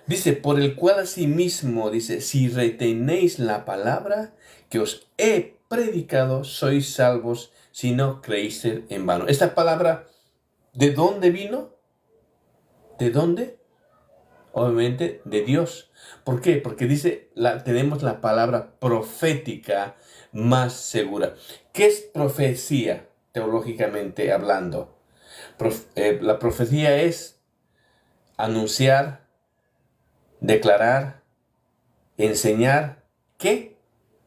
Dice, por el cual asimismo, dice, si retenéis la palabra que os he predicado, sois salvos si no creísteis en vano. Esta palabra, ¿de dónde vino? ¿De dónde? Obviamente, de Dios. ¿Por qué? Porque dice, tenemos la palabra profética más segura. ¿Qué es profecía, teológicamente hablando? La profecía es anunciar, declarar, enseñar, ¿qué?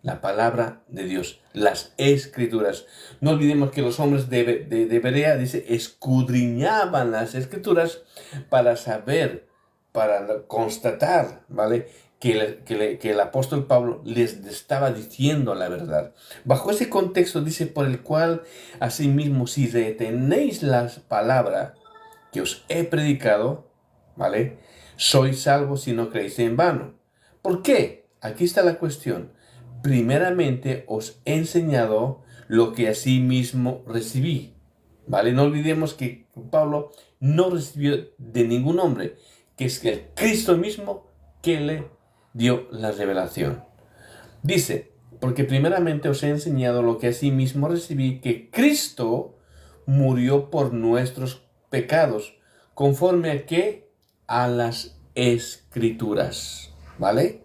La palabra de Dios, las escrituras. No olvidemos que los hombres de Berea, dice, escudriñaban las escrituras para saber, para constatar, ¿vale? Que el apóstol Pablo les estaba diciendo la verdad. Bajo ese contexto dice, por el cual, asimismo, si retenéis la palabra que os he predicado, ¿vale? sois salvos si no creéis en vano. ¿Por qué? Aquí está la cuestión. Primeramente os he enseñado lo que asimismo recibí. ¿Vale? No olvidemos que Pablo no recibió de ningún hombre, que es el Cristo mismo que le dio la revelación. Dice, porque primeramente os he enseñado lo que asimismo recibí, que Cristo murió por nuestros pecados, conforme a qué? A las Escrituras, ¿vale?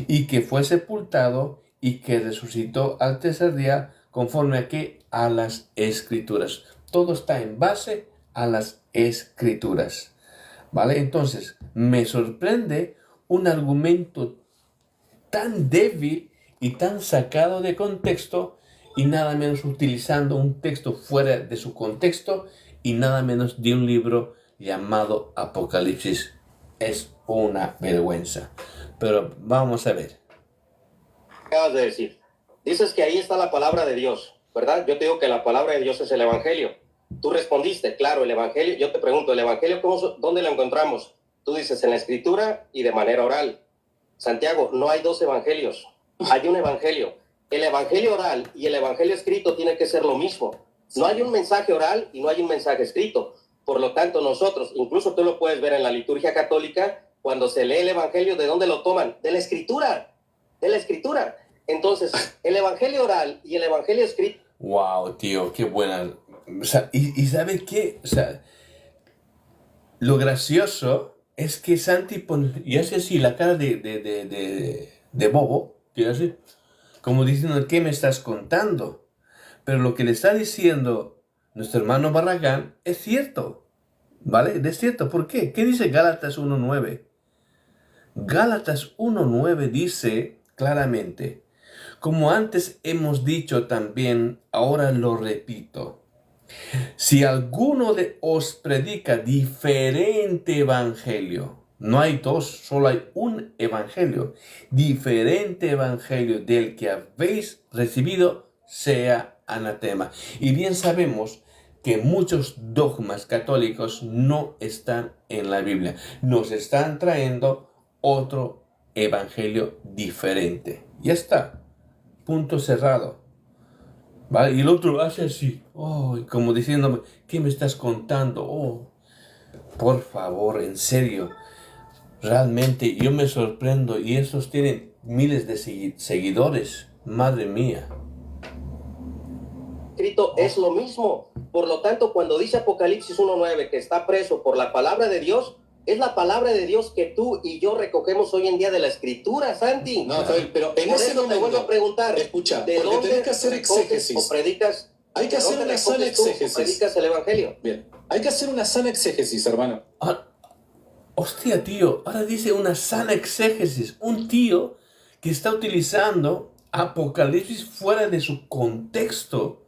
Y que fue sepultado y que resucitó al tercer día, conforme a qué? A las Escrituras. Todo está en base a las Escrituras, ¿vale? Entonces, me sorprende un argumento tan débil y tan sacado de contexto, y nada menos utilizando un texto fuera de su contexto, y nada menos de un libro llamado Apocalipsis. Es una vergüenza. Pero vamos a ver. Acabas de decir. Dices que ahí está la palabra de Dios, ¿verdad? Yo te digo que la palabra de Dios es el Evangelio. Tú respondiste, claro, el Evangelio. Yo te pregunto, ¿el Evangelio dónde lo encontramos? Tú dices en la Escritura y de manera oral. Santiago, no hay dos evangelios, hay un evangelio. El evangelio oral y el evangelio escrito tienen que ser lo mismo. No hay un mensaje oral y no hay un mensaje escrito. Por lo tanto, nosotros, incluso tú lo puedes ver en la liturgia católica, cuando se lee el evangelio, ¿de dónde lo toman? De la escritura, de la escritura. Entonces, el evangelio oral y el evangelio escrito. Wow, tío, qué buena. O sea, y ¿sabe qué? O sea, lo gracioso es que Santi y hace así la cara de bobo, quiero decir, como diciendo, ¿qué me estás contando? Pero lo que le está diciendo nuestro hermano Barragán es cierto, ¿vale? Es cierto, ¿por qué? ¿Qué dice Gálatas 1:9? Gálatas 1:9 dice claramente, como antes hemos dicho también, ahora lo repito. Si alguno de os predica diferente evangelio, no hay dos, solo hay un evangelio, diferente evangelio del que habéis recibido, sea anatema. Y bien sabemos que muchos dogmas católicos no están en la Biblia. Nos están trayendo otro evangelio diferente. Ya está. Punto cerrado. ¿Vale? Y el otro hace así, oh, como diciéndome, ¿qué me estás contando? Oh, por favor, en serio, realmente yo me sorprendo, y esos tienen miles de seguidores, madre mía. Escrito es lo mismo. Por lo tanto, cuando dice Apocalipsis 1:9 que está preso por la palabra de Dios, es la palabra de Dios que tú y yo recogemos hoy en día de la Escritura, Santi. No, está bien, pero en Por ese eso te vuelvo a preguntar, escucha, ¿de porque dónde tenés que hacer exégesis. o predicas? Hay que hacer una sana exégesis. ¿Predicas el Evangelio? Bien, hay que hacer una sana exégesis, hermano. Ah, hostia, tío, ahora dice una sana exégesis. Un tío que está utilizando Apocalipsis fuera de su contexto.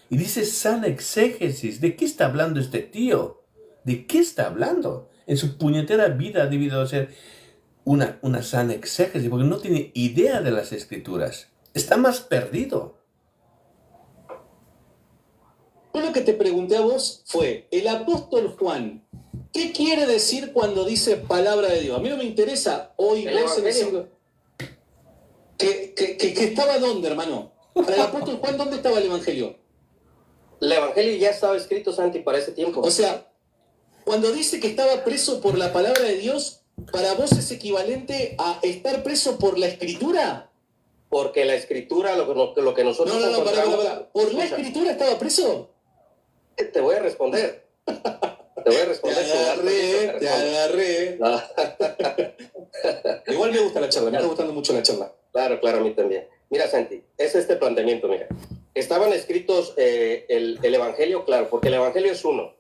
Y dice sana exégesis. ¿De qué está hablando este tío? ¿De qué está hablando? En su puñetera vida ha debido ser una sana exégesis, porque no tiene idea de las Escrituras. Está más perdido. Yo lo que te pregunté a vos fue, el apóstol Juan, ¿qué quiere decir cuando dice palabra de Dios? A mí no me interesa hoy El vos en el Evangelio. siglo... ¿Que estaba dónde, hermano? Para el apóstol Juan, ¿dónde estaba el Evangelio? El Evangelio ya estaba escrito, Santi, para ese tiempo. O sea, cuando dice que estaba preso por la palabra de Dios, ¿para vos es equivalente a estar preso por la Escritura? Porque la Escritura, lo que nosotros No, encontramos... para. ¿Por la Escucha, Escritura estaba preso? te voy a responder. Te voy a responder. Te agarré. No. Igual me gusta la charla, me está gustando mucho la charla. Claro, a mí también. Mira, Santi, es este planteamiento, mira. Estaban escritos el Evangelio, claro, porque el Evangelio es uno.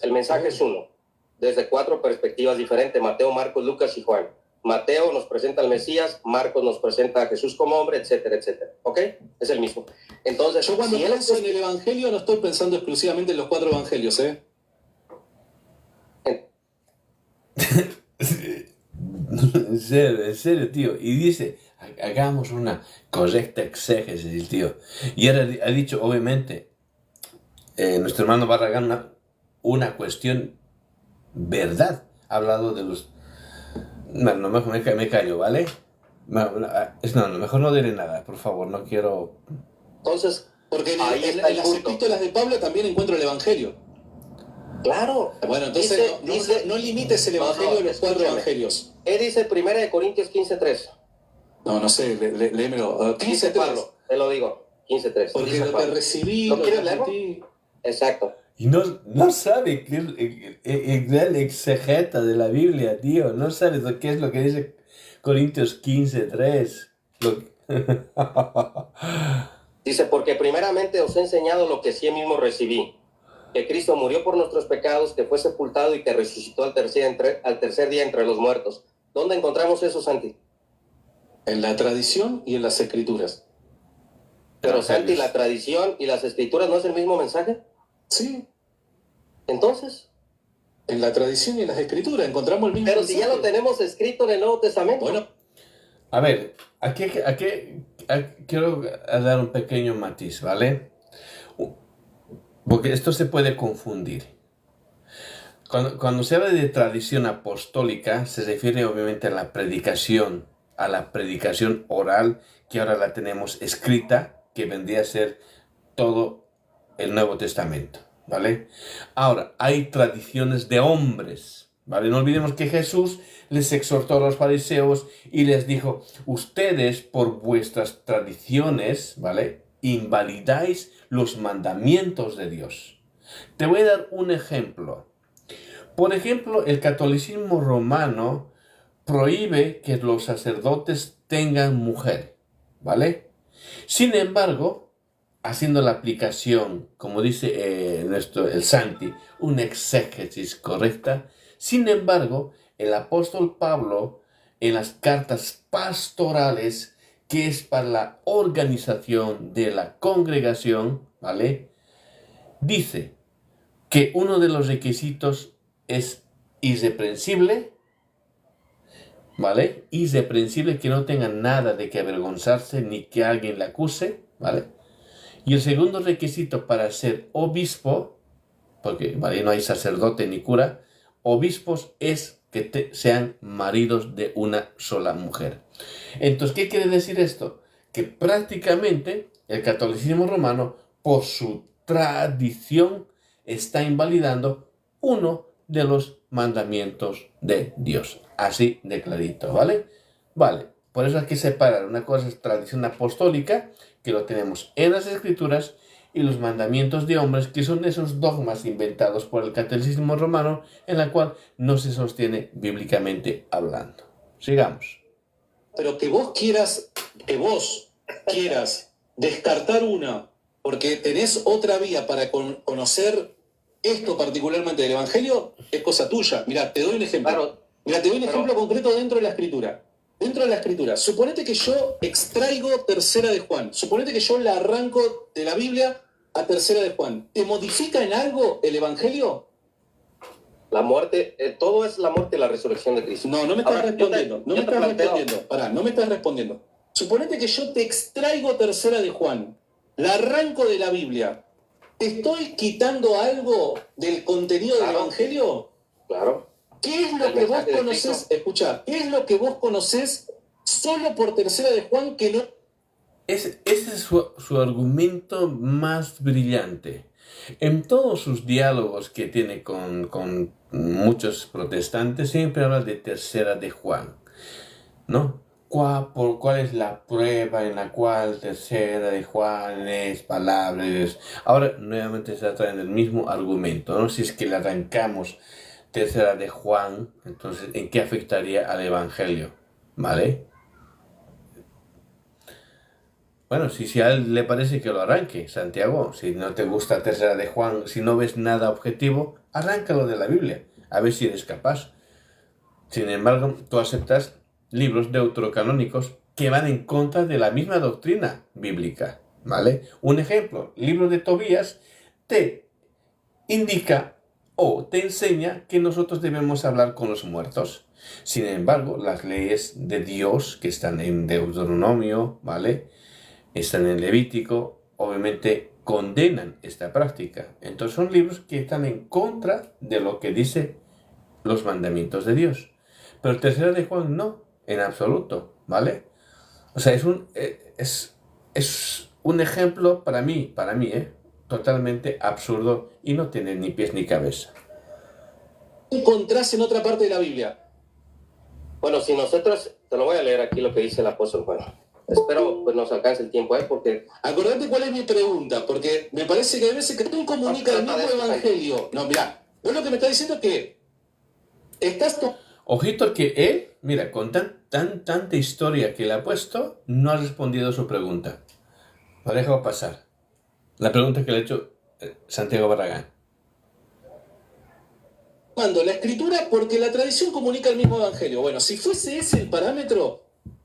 El mensaje es uno. Desde 4 perspectivas diferentes, Mateo, Marcos, Lucas y Juan. Mateo nos presenta al Mesías, Marcos nos presenta a Jesús como hombre, etcétera, etcétera. ¿Ok? Es el mismo. Entonces, Yo cuando si pienso en el Evangelio no estoy pensando exclusivamente en los 4 Evangelios, ¿eh? En serio, tío. Y dice, hagamos una correcta exégesis, el tío. Y ahora ha dicho, obviamente, nuestro hermano Barragán, una cuestión verdad. Ha hablado de los No, no, mejor me callo, ¿vale? No, mejor no diré nada, por favor, no quiero... Entonces, Porque ahí está el las punto. epístolas de Pablo también encuentro el Evangelio. Claro. Bueno, entonces no limites el Evangelio a los 4 escúchame. Evangelios. ¿Qué dice 1 Corintios 15:3? No sé, léemelo. Dice 15:3. Pablo, te lo digo, 15:3. Porque Dice lo que Pablo. recibí, ¿Lo lo quieres transmití. Exacto. Y no sabe que es el gran exegeta de la Biblia, tío. No sabe qué es lo que dice Corintios 15:3. Dice, porque primeramente os he enseñado lo que sí mismo recibí, que Cristo murió por nuestros pecados, que fue sepultado y que resucitó al tercer día entre los muertos. ¿Dónde encontramos eso, Santi? En la tradición y en las escrituras. Pero Santi, la tradición y las escrituras no es el mismo mensaje. Sí, Entonces, en la tradición y en las escrituras encontramos el mismo pero mensaje. si ya lo tenemos escrito en el Nuevo Testamento. Bueno, A ver, aquí quiero dar un pequeño matiz, ¿vale? Porque esto se puede confundir. Cuando se habla de tradición apostólica, se refiere obviamente a la predicación oral, que ahora la tenemos escrita, que vendría a ser todo el Nuevo Testamento, ¿vale? Ahora, hay tradiciones de hombres, ¿vale? No olvidemos que Jesús les exhortó a los fariseos y les dijo, ustedes por vuestras tradiciones, ¿vale? Invalidáis los mandamientos de Dios. Te voy a dar un ejemplo. Por ejemplo, el catolicismo romano prohíbe que los sacerdotes tengan mujer, ¿vale? Sin embargo, haciendo la aplicación, como dice el Santi, una exégesis correcta, sin embargo, el apóstol Pablo, en las cartas pastorales, que es para la organización de la congregación, ¿vale? Dice que uno de los requisitos es irreprensible, ¿vale? Irreprensible, que no tenga nada de que avergonzarse ni que alguien le acuse, ¿vale? Y el segundo requisito para ser obispo, porque ¿vale? No hay sacerdote ni cura, obispos es que sean maridos de una sola mujer. Entonces, ¿qué quiere decir esto? Que prácticamente el catolicismo romano, por su tradición, está invalidando uno de los mandamientos de Dios. Así de clarito, ¿vale? Vale, por eso hay que separar. Una cosa es tradición apostólica, que lo tenemos en las escrituras, y los mandamientos de hombres, que son esos dogmas inventados por el catolicismo romano, en la cual no se sostiene bíblicamente hablando. Sigamos. pero que vos quieras descartar una, porque tenés otra vía para conocer esto particularmente del Evangelio, es cosa tuya. Mira, te doy un ejemplo. Claro. Mira, te doy un ejemplo concreto dentro de la Escritura. Dentro de la Escritura, suponete que yo extraigo Tercera de Juan, suponete que yo la arranco de la Biblia a Tercera de Juan. ¿Te modifica en algo el Evangelio? La muerte, todo es la muerte y la resurrección de Cristo. No me estás Ahora, respondiendo. No me yo te estás planteo- respondiendo. Pará, no me estás respondiendo. Suponete que yo te extraigo Tercera de Juan, la arranco de la Biblia. ¿Te estoy quitando algo del contenido del Claro. Evangelio? Claro. ¿Qué es lo El que vos mensaje de conocés? Cristo. Escuchá, ¿qué es lo que vos conocés solo por Tercera de Juan que no? Ese es su argumento más brillante. En todos sus diálogos que tiene con muchos protestantes, siempre habla de Tercera de Juan, ¿no? ¿Cuál es la prueba en la cual Tercera de Juan es palabra de Dios? Ahora, nuevamente se trata del mismo argumento, ¿no? Si es que le arrancamos Tercera de Juan, entonces, ¿en qué afectaría al Evangelio? ¿Vale? Bueno, si a él le parece que lo arranque, Santiago, si no te gusta Tercera de Juan, si no ves nada objetivo, arráncalo de la Biblia, a ver si eres capaz. Sin embargo, tú aceptas libros deuterocanónicos que van en contra de la misma doctrina bíblica, ¿vale? Un ejemplo, el libro de Tobías te indica o te enseña que nosotros debemos hablar con los muertos. Sin embargo, las leyes de Dios que están en Deuteronomio, ¿vale?, están en Levítico, obviamente condenan esta práctica. Entonces son libros que están en contra de lo que dice los mandamientos de Dios. pero tercera de Juan no, en absoluto, ¿vale? O sea, es un ejemplo para mí, totalmente absurdo y no tiene ni pies ni cabeza. Encontrás en otra parte de la Biblia. Bueno, si nosotros, te lo voy a leer aquí lo que dice el apóstol Juan. Espero pues nos alcance el tiempo, porque... Acordate cuál es mi pregunta, porque me parece que hay veces que tú comunicas el mismo evangelio. No, mirá, vos lo que me estás diciendo es que estás... Ojito que él, mira, con tanta historia que le ha puesto, no ha respondido a su pregunta. Lo ha dejado pasar. La pregunta que le ha hecho Santiago Barragán. Tomando la escritura porque la tradición comunica el mismo evangelio. Bueno, si fuese ese el parámetro,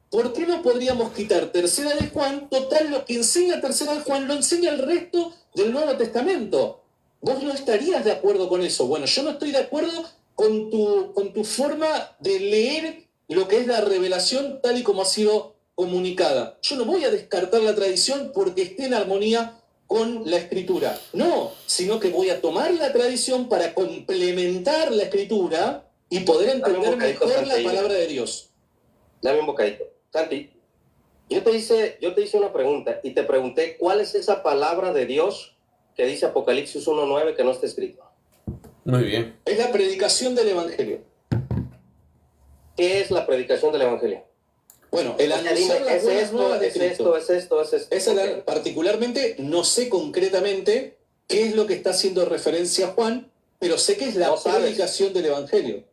¿por qué no podríamos quitar tercera de Juan? Total, lo que enseña tercera de Juan lo enseña el resto del Nuevo Testamento. Vos no estarías de acuerdo con eso. Bueno, yo no estoy de acuerdo con tu forma de leer lo que es la revelación tal y como ha sido comunicada. Yo no voy a descartar la tradición porque esté en armonía con la escritura. No, sino que voy a tomar la tradición para complementar la escritura y poder entender mejor la palabra de Dios. Dame un bocadito. Santi, yo te hice una pregunta y te pregunté cuál es esa palabra de Dios que dice Apocalipsis 1:9 que no está escrito. Muy bien. Es la predicación del evangelio. ¿Qué es la predicación del evangelio? Bueno, el anunciar las buenas nuevas de Cristo. Es esto. Okay. Particularmente, no sé concretamente qué es lo que está haciendo referencia Juan, pero sé que es la predicación del evangelio.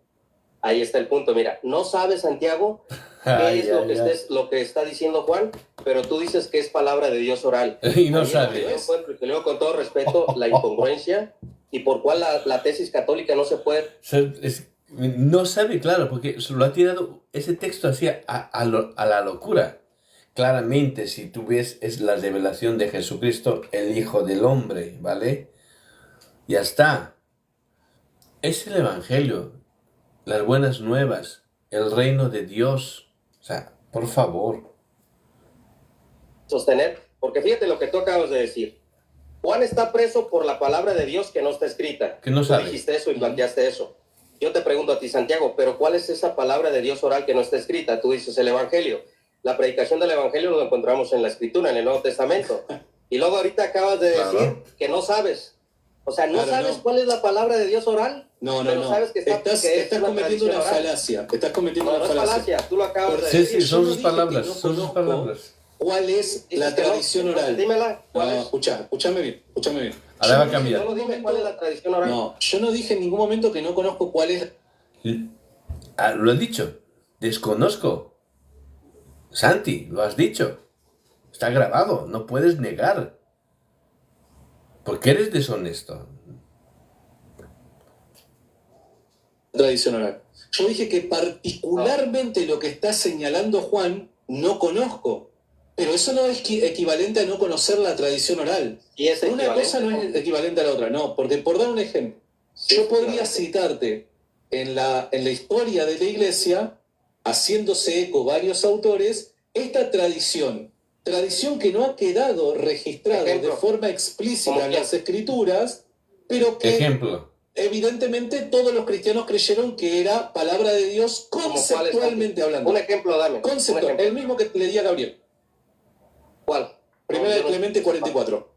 Ahí está el punto, mira, no sabes, Santiago, qué es lo que está diciendo Juan, pero tú dices que es palabra de Dios oral. Y no sabes. Te leo con todo respeto la incongruencia y por cuál la tesis católica no se puede... No sabe, claro, porque lo ha tirado ese texto así a la locura. Claramente, si tú ves, es la revelación de Jesucristo, el Hijo del Hombre, ¿vale? Ya está. Es el Evangelio, las buenas nuevas, el reino de Dios. O sea, por favor. Sostener, porque fíjate lo que tú acabas de decir. Juan está preso por la palabra de Dios que no está escrita. Que no sabe. Tú dijiste eso y planteaste eso. Yo te pregunto a ti, Santiago, pero ¿cuál es esa palabra de Dios oral que no está escrita? Tú dices el Evangelio. La predicación del Evangelio lo encontramos en la Escritura, en el Nuevo Testamento. Y luego ahorita acabas de decir que no sabes. O sea, ¿no sabes cuál es la palabra de Dios oral? No. Sabes que estás cometiendo una falacia. Estás cometiendo una falacia. Tú lo acabas de decir. Sí, son sus palabras. Son sus palabras. ¿Cuál es la tradición oral? Dímela. Escúchame bien. Ahora va a cambiar. Solo dime cuál es la tradición oral. No, yo no dije en ningún momento que no conozco cuál es. Lo he dicho. Desconozco. Santi, lo has dicho. Está grabado. No puedes negar. ¿Por qué eres deshonesto? Tradición oral. Yo dije que particularmente lo que está señalando Juan no conozco. Pero eso no es equivalente a no conocer la tradición oral. Y es una cosa no es equivalente a la otra, no. Porque por dar un ejemplo, yo podría citarte en la historia de la iglesia, haciéndose eco varios autores, esta tradición que no ha quedado registrada de forma explícita en las escrituras, pero que evidentemente todos los cristianos creyeron que era palabra de Dios conceptualmente hablando. Un ejemplo, dame. Concepto, el mismo que le di a Gabriel. ¿Cuál? Primera de Clemente 44.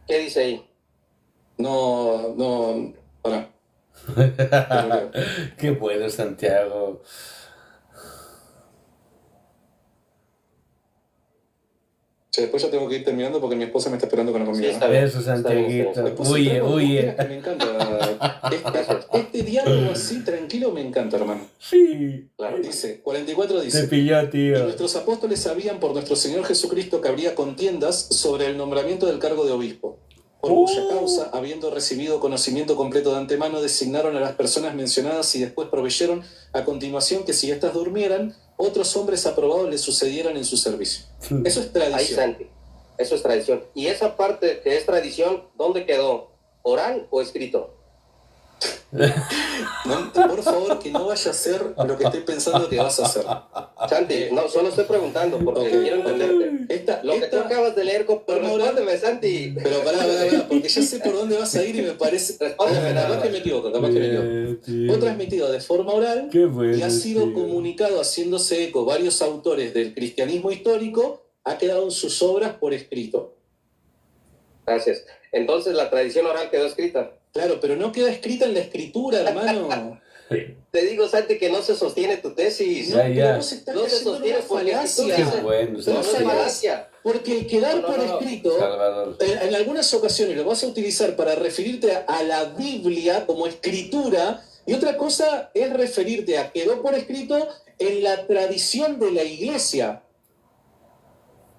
¿Qué dice ahí? Pará. Qué bueno, Santiago. Después ya tengo que ir terminando porque mi esposa me está esperando con la comida. Sí, está bien. Eso, Santiaguito. Huye. Me encanta. Este diálogo así tranquilo me encanta, hermano. Sí. Claro. Dice, 44 dice. Te pilló, Y tío. nuestros apóstoles sabían por nuestro Señor Jesucristo que habría contiendas sobre el nombramiento del cargo de obispo, por cuya causa, habiendo recibido conocimiento completo de antemano, designaron a las personas mencionadas y después proveyeron a continuación que si éstas durmieran, otros hombres aprobados les sucedieran en su servicio. Eso es tradición. Ahí, Santi. Eso es tradición. Y esa parte que es tradición, ¿dónde quedó? ¿Oral o escrito? No, por favor, que no vaya a hacer lo que estoy pensando que vas a hacer. Santi, no, solo estoy preguntando porque Ok. quiero entenderte. Lo que tú acabas de leer, respóndeme, Santi. Pero pará, porque ya sé por dónde vas a ir y me parece... Respóndeme nada Capaz más. que me equivoco, capaz que me equivoco. Fue transmitido de forma oral Qué bueno, y ha sido tío. comunicado haciéndose eco varios autores del cristianismo histórico, ha quedado en sus obras por escrito. Gracias. Entonces la tradición oral quedó escrita. Claro, pero no queda escrita en la escritura, hermano. Te digo, Santi, que no se sostiene tu tesis. No, Ya, pero ya. vos estás No se cayendo en sostiene una porque falacia. Qué bueno, no, no Santi. es sabes. falacia. Porque el quedar No, por no. escrito, Salvador. en algunas ocasiones lo vas a utilizar para referirte a la Biblia como escritura, y otra cosa es referirte a quedó por escrito en la tradición de la iglesia.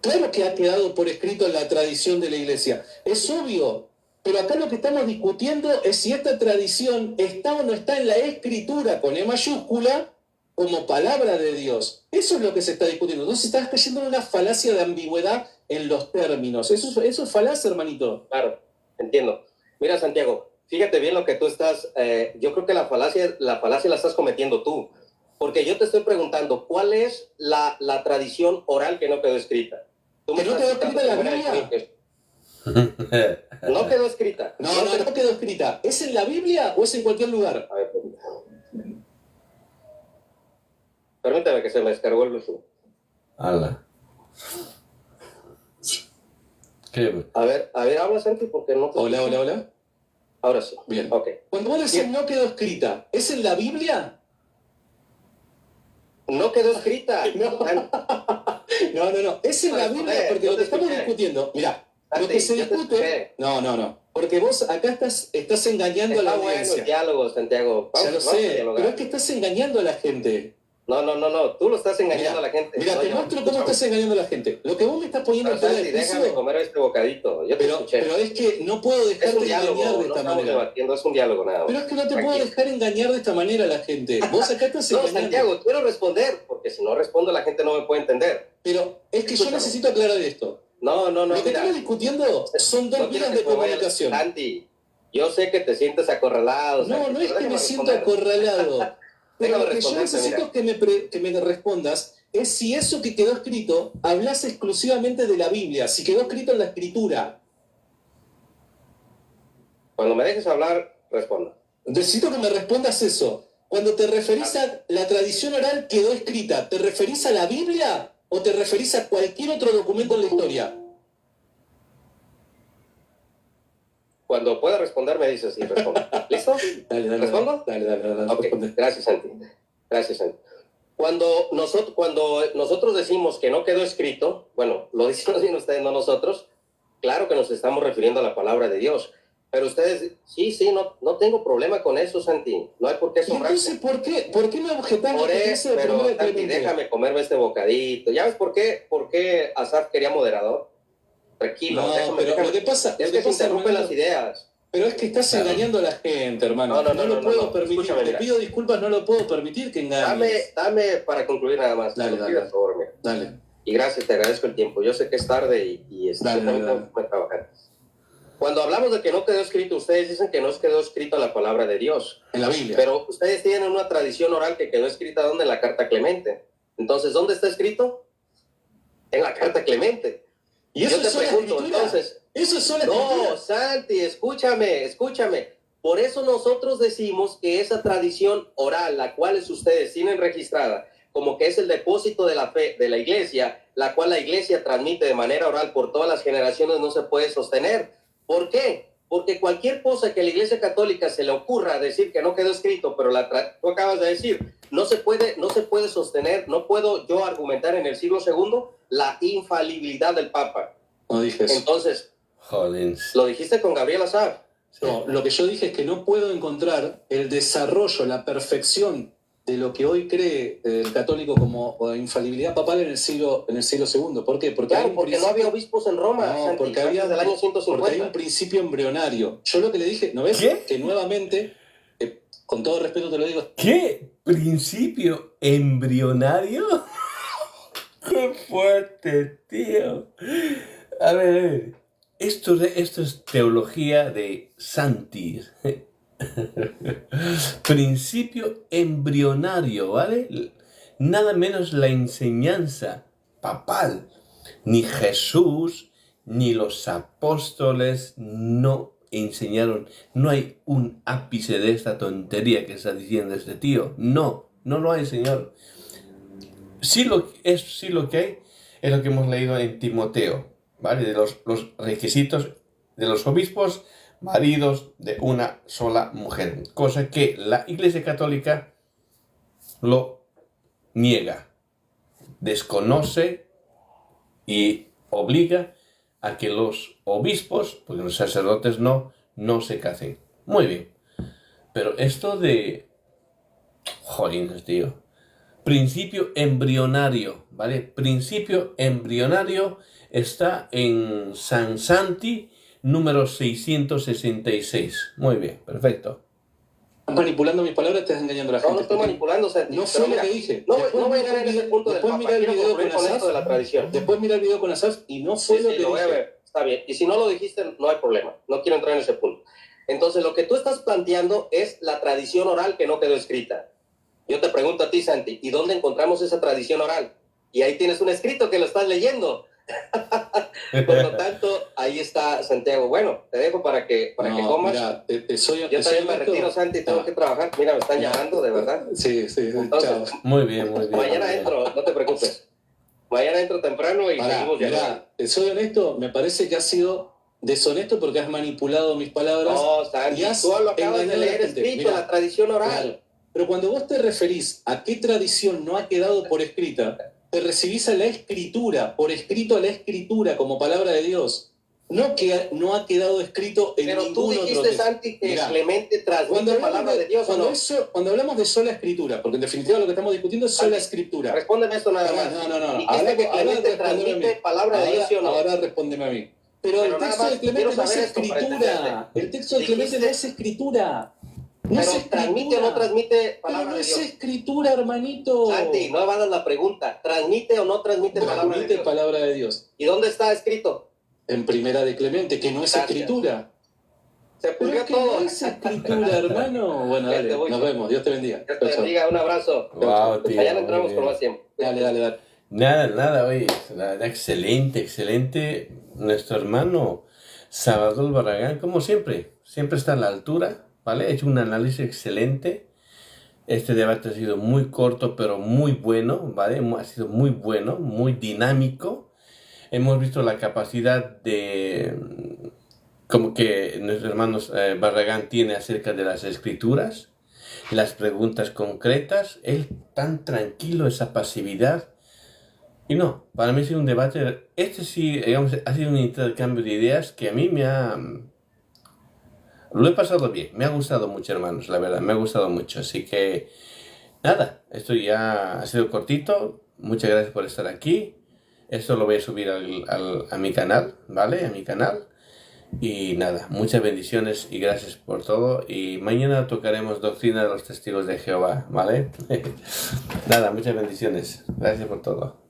Claro que ha quedado por escrito en la tradición de la iglesia, es obvio, pero acá lo que estamos discutiendo es si esta tradición está o no está en la escritura con E mayúscula como palabra de Dios. Eso es lo que se está discutiendo. Entonces estás cayendo en una falacia de ambigüedad en los términos. Eso es falacia, hermanito. Claro, entiendo. Mira, Santiago, fíjate bien lo que tú estás... yo creo que la falacia la estás cometiendo tú. Porque yo te estoy preguntando, ¿cuál es la tradición oral que no quedó escrita? Tú me ¿Que no estás quedó citando escrita en la Primera de Biblia? Corintios. No quedó escrita. No quedó escrita. ¿Es en la Biblia o es en cualquier lugar? A ver, permítame que se me descargó el Bluetooth. Ala. Qué... A ver, habla, Santi, porque no te Hola, escucho. hola, hola. Ahora sí. Bien. Ok. Cuando vos decís Bien. no quedó escrita, ¿es en la Biblia? No quedó escrita. No. Es en la Biblia porque lo que estamos discutiendo, mirá, lo que se discute... No. Porque vos acá estás engañando a la Está bueno el audiencia. diálogo, Santiago. Ya lo Vamos a sé, dialogar. pero es que estás engañando a la gente. No. Tú lo estás engañando a la gente. Mira, no te yo. muestro cómo Escúchame. estás engañando a la gente. Lo que vos me estás poniendo en Pero, tela de Santi, déjame juicio... comer este bocadito. Yo te escuché. Pero es que no puedo Es dejarte un engañar diálogo, de no esta estamos manera. debatiendo, es un diálogo nada más. Pero es que no te Tranquilo. puedo dejar engañar de esta manera a la gente. Vos acá estás No, engañando. Santiago, quiero responder, porque si no respondo la gente no me puede entender. Pero es que Escúchame. yo necesito aclarar esto. No, Lo que mira. estamos discutiendo son dos No quiero vías que de te me vayas, comunicación. Santi, yo sé que te sientes acorralado. No, Santi, no es pero que me déjame siento responder. acorralado. Pero Déjame lo que yo responderte, necesito mira. que me respondas es si eso que quedó escrito hablas exclusivamente de la Biblia, si quedó escrito en la Escritura. Cuando me dejes hablar, respondo. Necesito que me respondas eso. Cuando te referís a la tradición oral quedó escrita, ¿te referís a la Biblia o te referís a cualquier otro documento en la historia? Cuando pueda responder, me dices y respondo. ¿Listo? Dale. ¿Respondo? Dale, Ok, responde. gracias, Santi. Cuando nosotros decimos que no quedó escrito, bueno, lo dicen bien ustedes, no nosotros, claro que nos estamos refiriendo a la palabra de Dios. Pero ustedes, sí, no tengo problema con eso, Santi. No hay por qué ¿Y entonces sobrarse. por qué me objetás lo Por que eso, dice de pero Primera de Santi, Clemente? déjame comerme este bocadito. ¿Ya ves por qué Asaf quería moderador? Tranquilo, No, pero lo que pasa... Es lo que se pasa, interrumpen hermanito, las ideas. Pero es que estás Claro. engañando a la gente, hermano. No, lo puedo permitir. Escúchame, Te mira. pido disculpas, no lo puedo permitir que engañes. Dame para concluir nada más. Dale, Te lo pido, por favor, mira. Dale. Y gracias, te agradezco el tiempo. Yo sé que es tarde y Dale, yo también dale. tengo que trabajar. Cuando hablamos de que no quedó escrito, ustedes dicen que no quedó escrito la palabra de Dios. En la Biblia. Pero ustedes tienen una tradición oral que quedó escrita ¿dónde? En la carta Clemente. Entonces, ¿dónde está escrito? En la carta Clemente. y eso yo te es sola pregunto, escritura. entonces, Eso es sola no, escritura. Santi, escúchame. Por eso nosotros decimos que esa tradición oral, la cual ustedes tienen registrada, como que es el depósito de la fe de la iglesia, la cual la iglesia transmite de manera oral por todas las generaciones, no se puede sostener. ¿Por qué? Porque cualquier cosa que a la iglesia católica se le ocurra decir que no quedó escrito, pero tú acabas de decir, no se puede sostener, no puedo yo argumentar en el siglo II la infalibilidad del Papa. No dije eso. Entonces, Joder. lo dijiste con Gabriel Asaf. No, lo que yo dije es que no puedo encontrar el desarrollo, la perfección de lo que hoy cree el católico como infalibilidad papal en el siglo II. ¿Por qué? Porque, Claro, porque no había obispos en Roma, No, Santi, porque antes del año porque hay 150. un principio embrionario. Yo lo que le dije, ¿no ves? ¿Qué? Que nuevamente, con todo respeto te lo digo, ¿Qué? ¿Principio embrionario? ¡Qué fuerte, tío! A ver. Esto es teología de Santi. Principio embrionario, ¿vale? Nada menos la enseñanza papal. Ni Jesús, ni los apóstoles no enseñaron. No hay un ápice de esta tontería que está diciendo este tío. No, no lo hay, Señor. Sí lo que hay es lo que hemos leído en Timoteo, ¿vale? De los requisitos de los obispos, maridos de una sola mujer. Cosa que la Iglesia Católica lo niega, desconoce y obliga a que los obispos, porque los sacerdotes no se casen. Muy bien. Pero esto de... Jolines, tío. Principio embrionario, ¿vale? Principio embrionario está en San Santi, número 666. Muy bien, perfecto. Estás manipulando mis palabras, estás engañando a la gente. No estoy manipulando, Santi. No fue lo que dije. No voy a llegar en ese punto del Papa. Quiero concluir con esto de la tradición. Después mira el video con Asaf y no fue lo que lo voy a dije. ver. Está bien. Y si no lo dijiste, no hay problema. No quiero entrar en ese punto. Entonces, lo que tú estás planteando es la tradición oral que no quedó escrita. Yo te pregunto a ti, Santi, ¿y dónde encontramos esa tradición oral? Y ahí tienes un escrito que lo estás leyendo. Por lo tanto, ahí está, Santiago. Bueno, te dejo para que comas. Mira, yo también me retiro, Santi, tengo que trabajar. Mira, me están llamando, de verdad. Sí. Entonces, chao. Muy bien. Mañana entro, no te preocupes. Mañana entro temprano y seguimos ya. Mira, te soy honesto, me parece que has sido deshonesto porque has manipulado mis palabras. No, Santi, y has tú lo acabas de engañado a la leer gente. escrito, Mira, la tradición oral. claro. Pero cuando vos te referís a qué tradición no ha quedado por escrita, te recibís a la escritura, por escrito a la escritura como palabra de Dios. No que no ha quedado escrito en Pero ningún tú otro dijiste, texto. Santi, que Mirá, Clemente transmite palabra de Dios, ¿o no? cuando hablamos de sola escritura, porque en definitiva lo que estamos discutiendo es sola escritura. Respóndeme esto nada más. No. Dijiste que Clemente transmite palabra de Dios, ¿sí o no? Ahora respóndeme a mí. Pero el texto de Clemente no es escritura. El texto de Clemente no es escritura. No Pero es transmite o no transmite Pero palabra no de es Dios. escritura, hermanito. Santi, no evadas la pregunta. ¿Transmite o no transmite palabra de Transmite Dios? palabra de Dios. ¿Y dónde está escrito? En Primera de Clemente, que no es Gracias. escritura. Se Pero pudrió es que todo. no es escritura, hermano. Bueno, Ya dale, te voy. nos vemos. Dios te bendiga. Dios te bendiga, un abrazo. Wow, tío, Mañana muy entramos bien. con más tiempo. Dale. Nada, oye, la verdad, excelente. Nuestro hermano Salvador Barragán, como siempre está a la altura, ¿vale? Ha hecho un análisis excelente. Este debate ha sido muy corto, pero muy bueno, ¿vale? Ha sido muy bueno, muy dinámico. Hemos visto la capacidad como que nuestro hermano Barragán tiene acerca de las escrituras, las preguntas concretas, él tan tranquilo, esa pasividad. Y no, para mí ha sido un debate, sí, digamos, ha sido un intercambio de ideas que a mí lo he pasado bien, me ha gustado mucho, hermanos, la verdad, me ha gustado mucho. Así que, nada, esto ya ha sido cortito, muchas gracias por estar aquí. Esto lo voy a subir a mi canal, ¿vale? A mi canal. Y nada, muchas bendiciones y gracias por todo. Y mañana tocaremos Doctrina de los Testigos de Jehová, ¿vale? Nada, muchas bendiciones. Gracias por todo.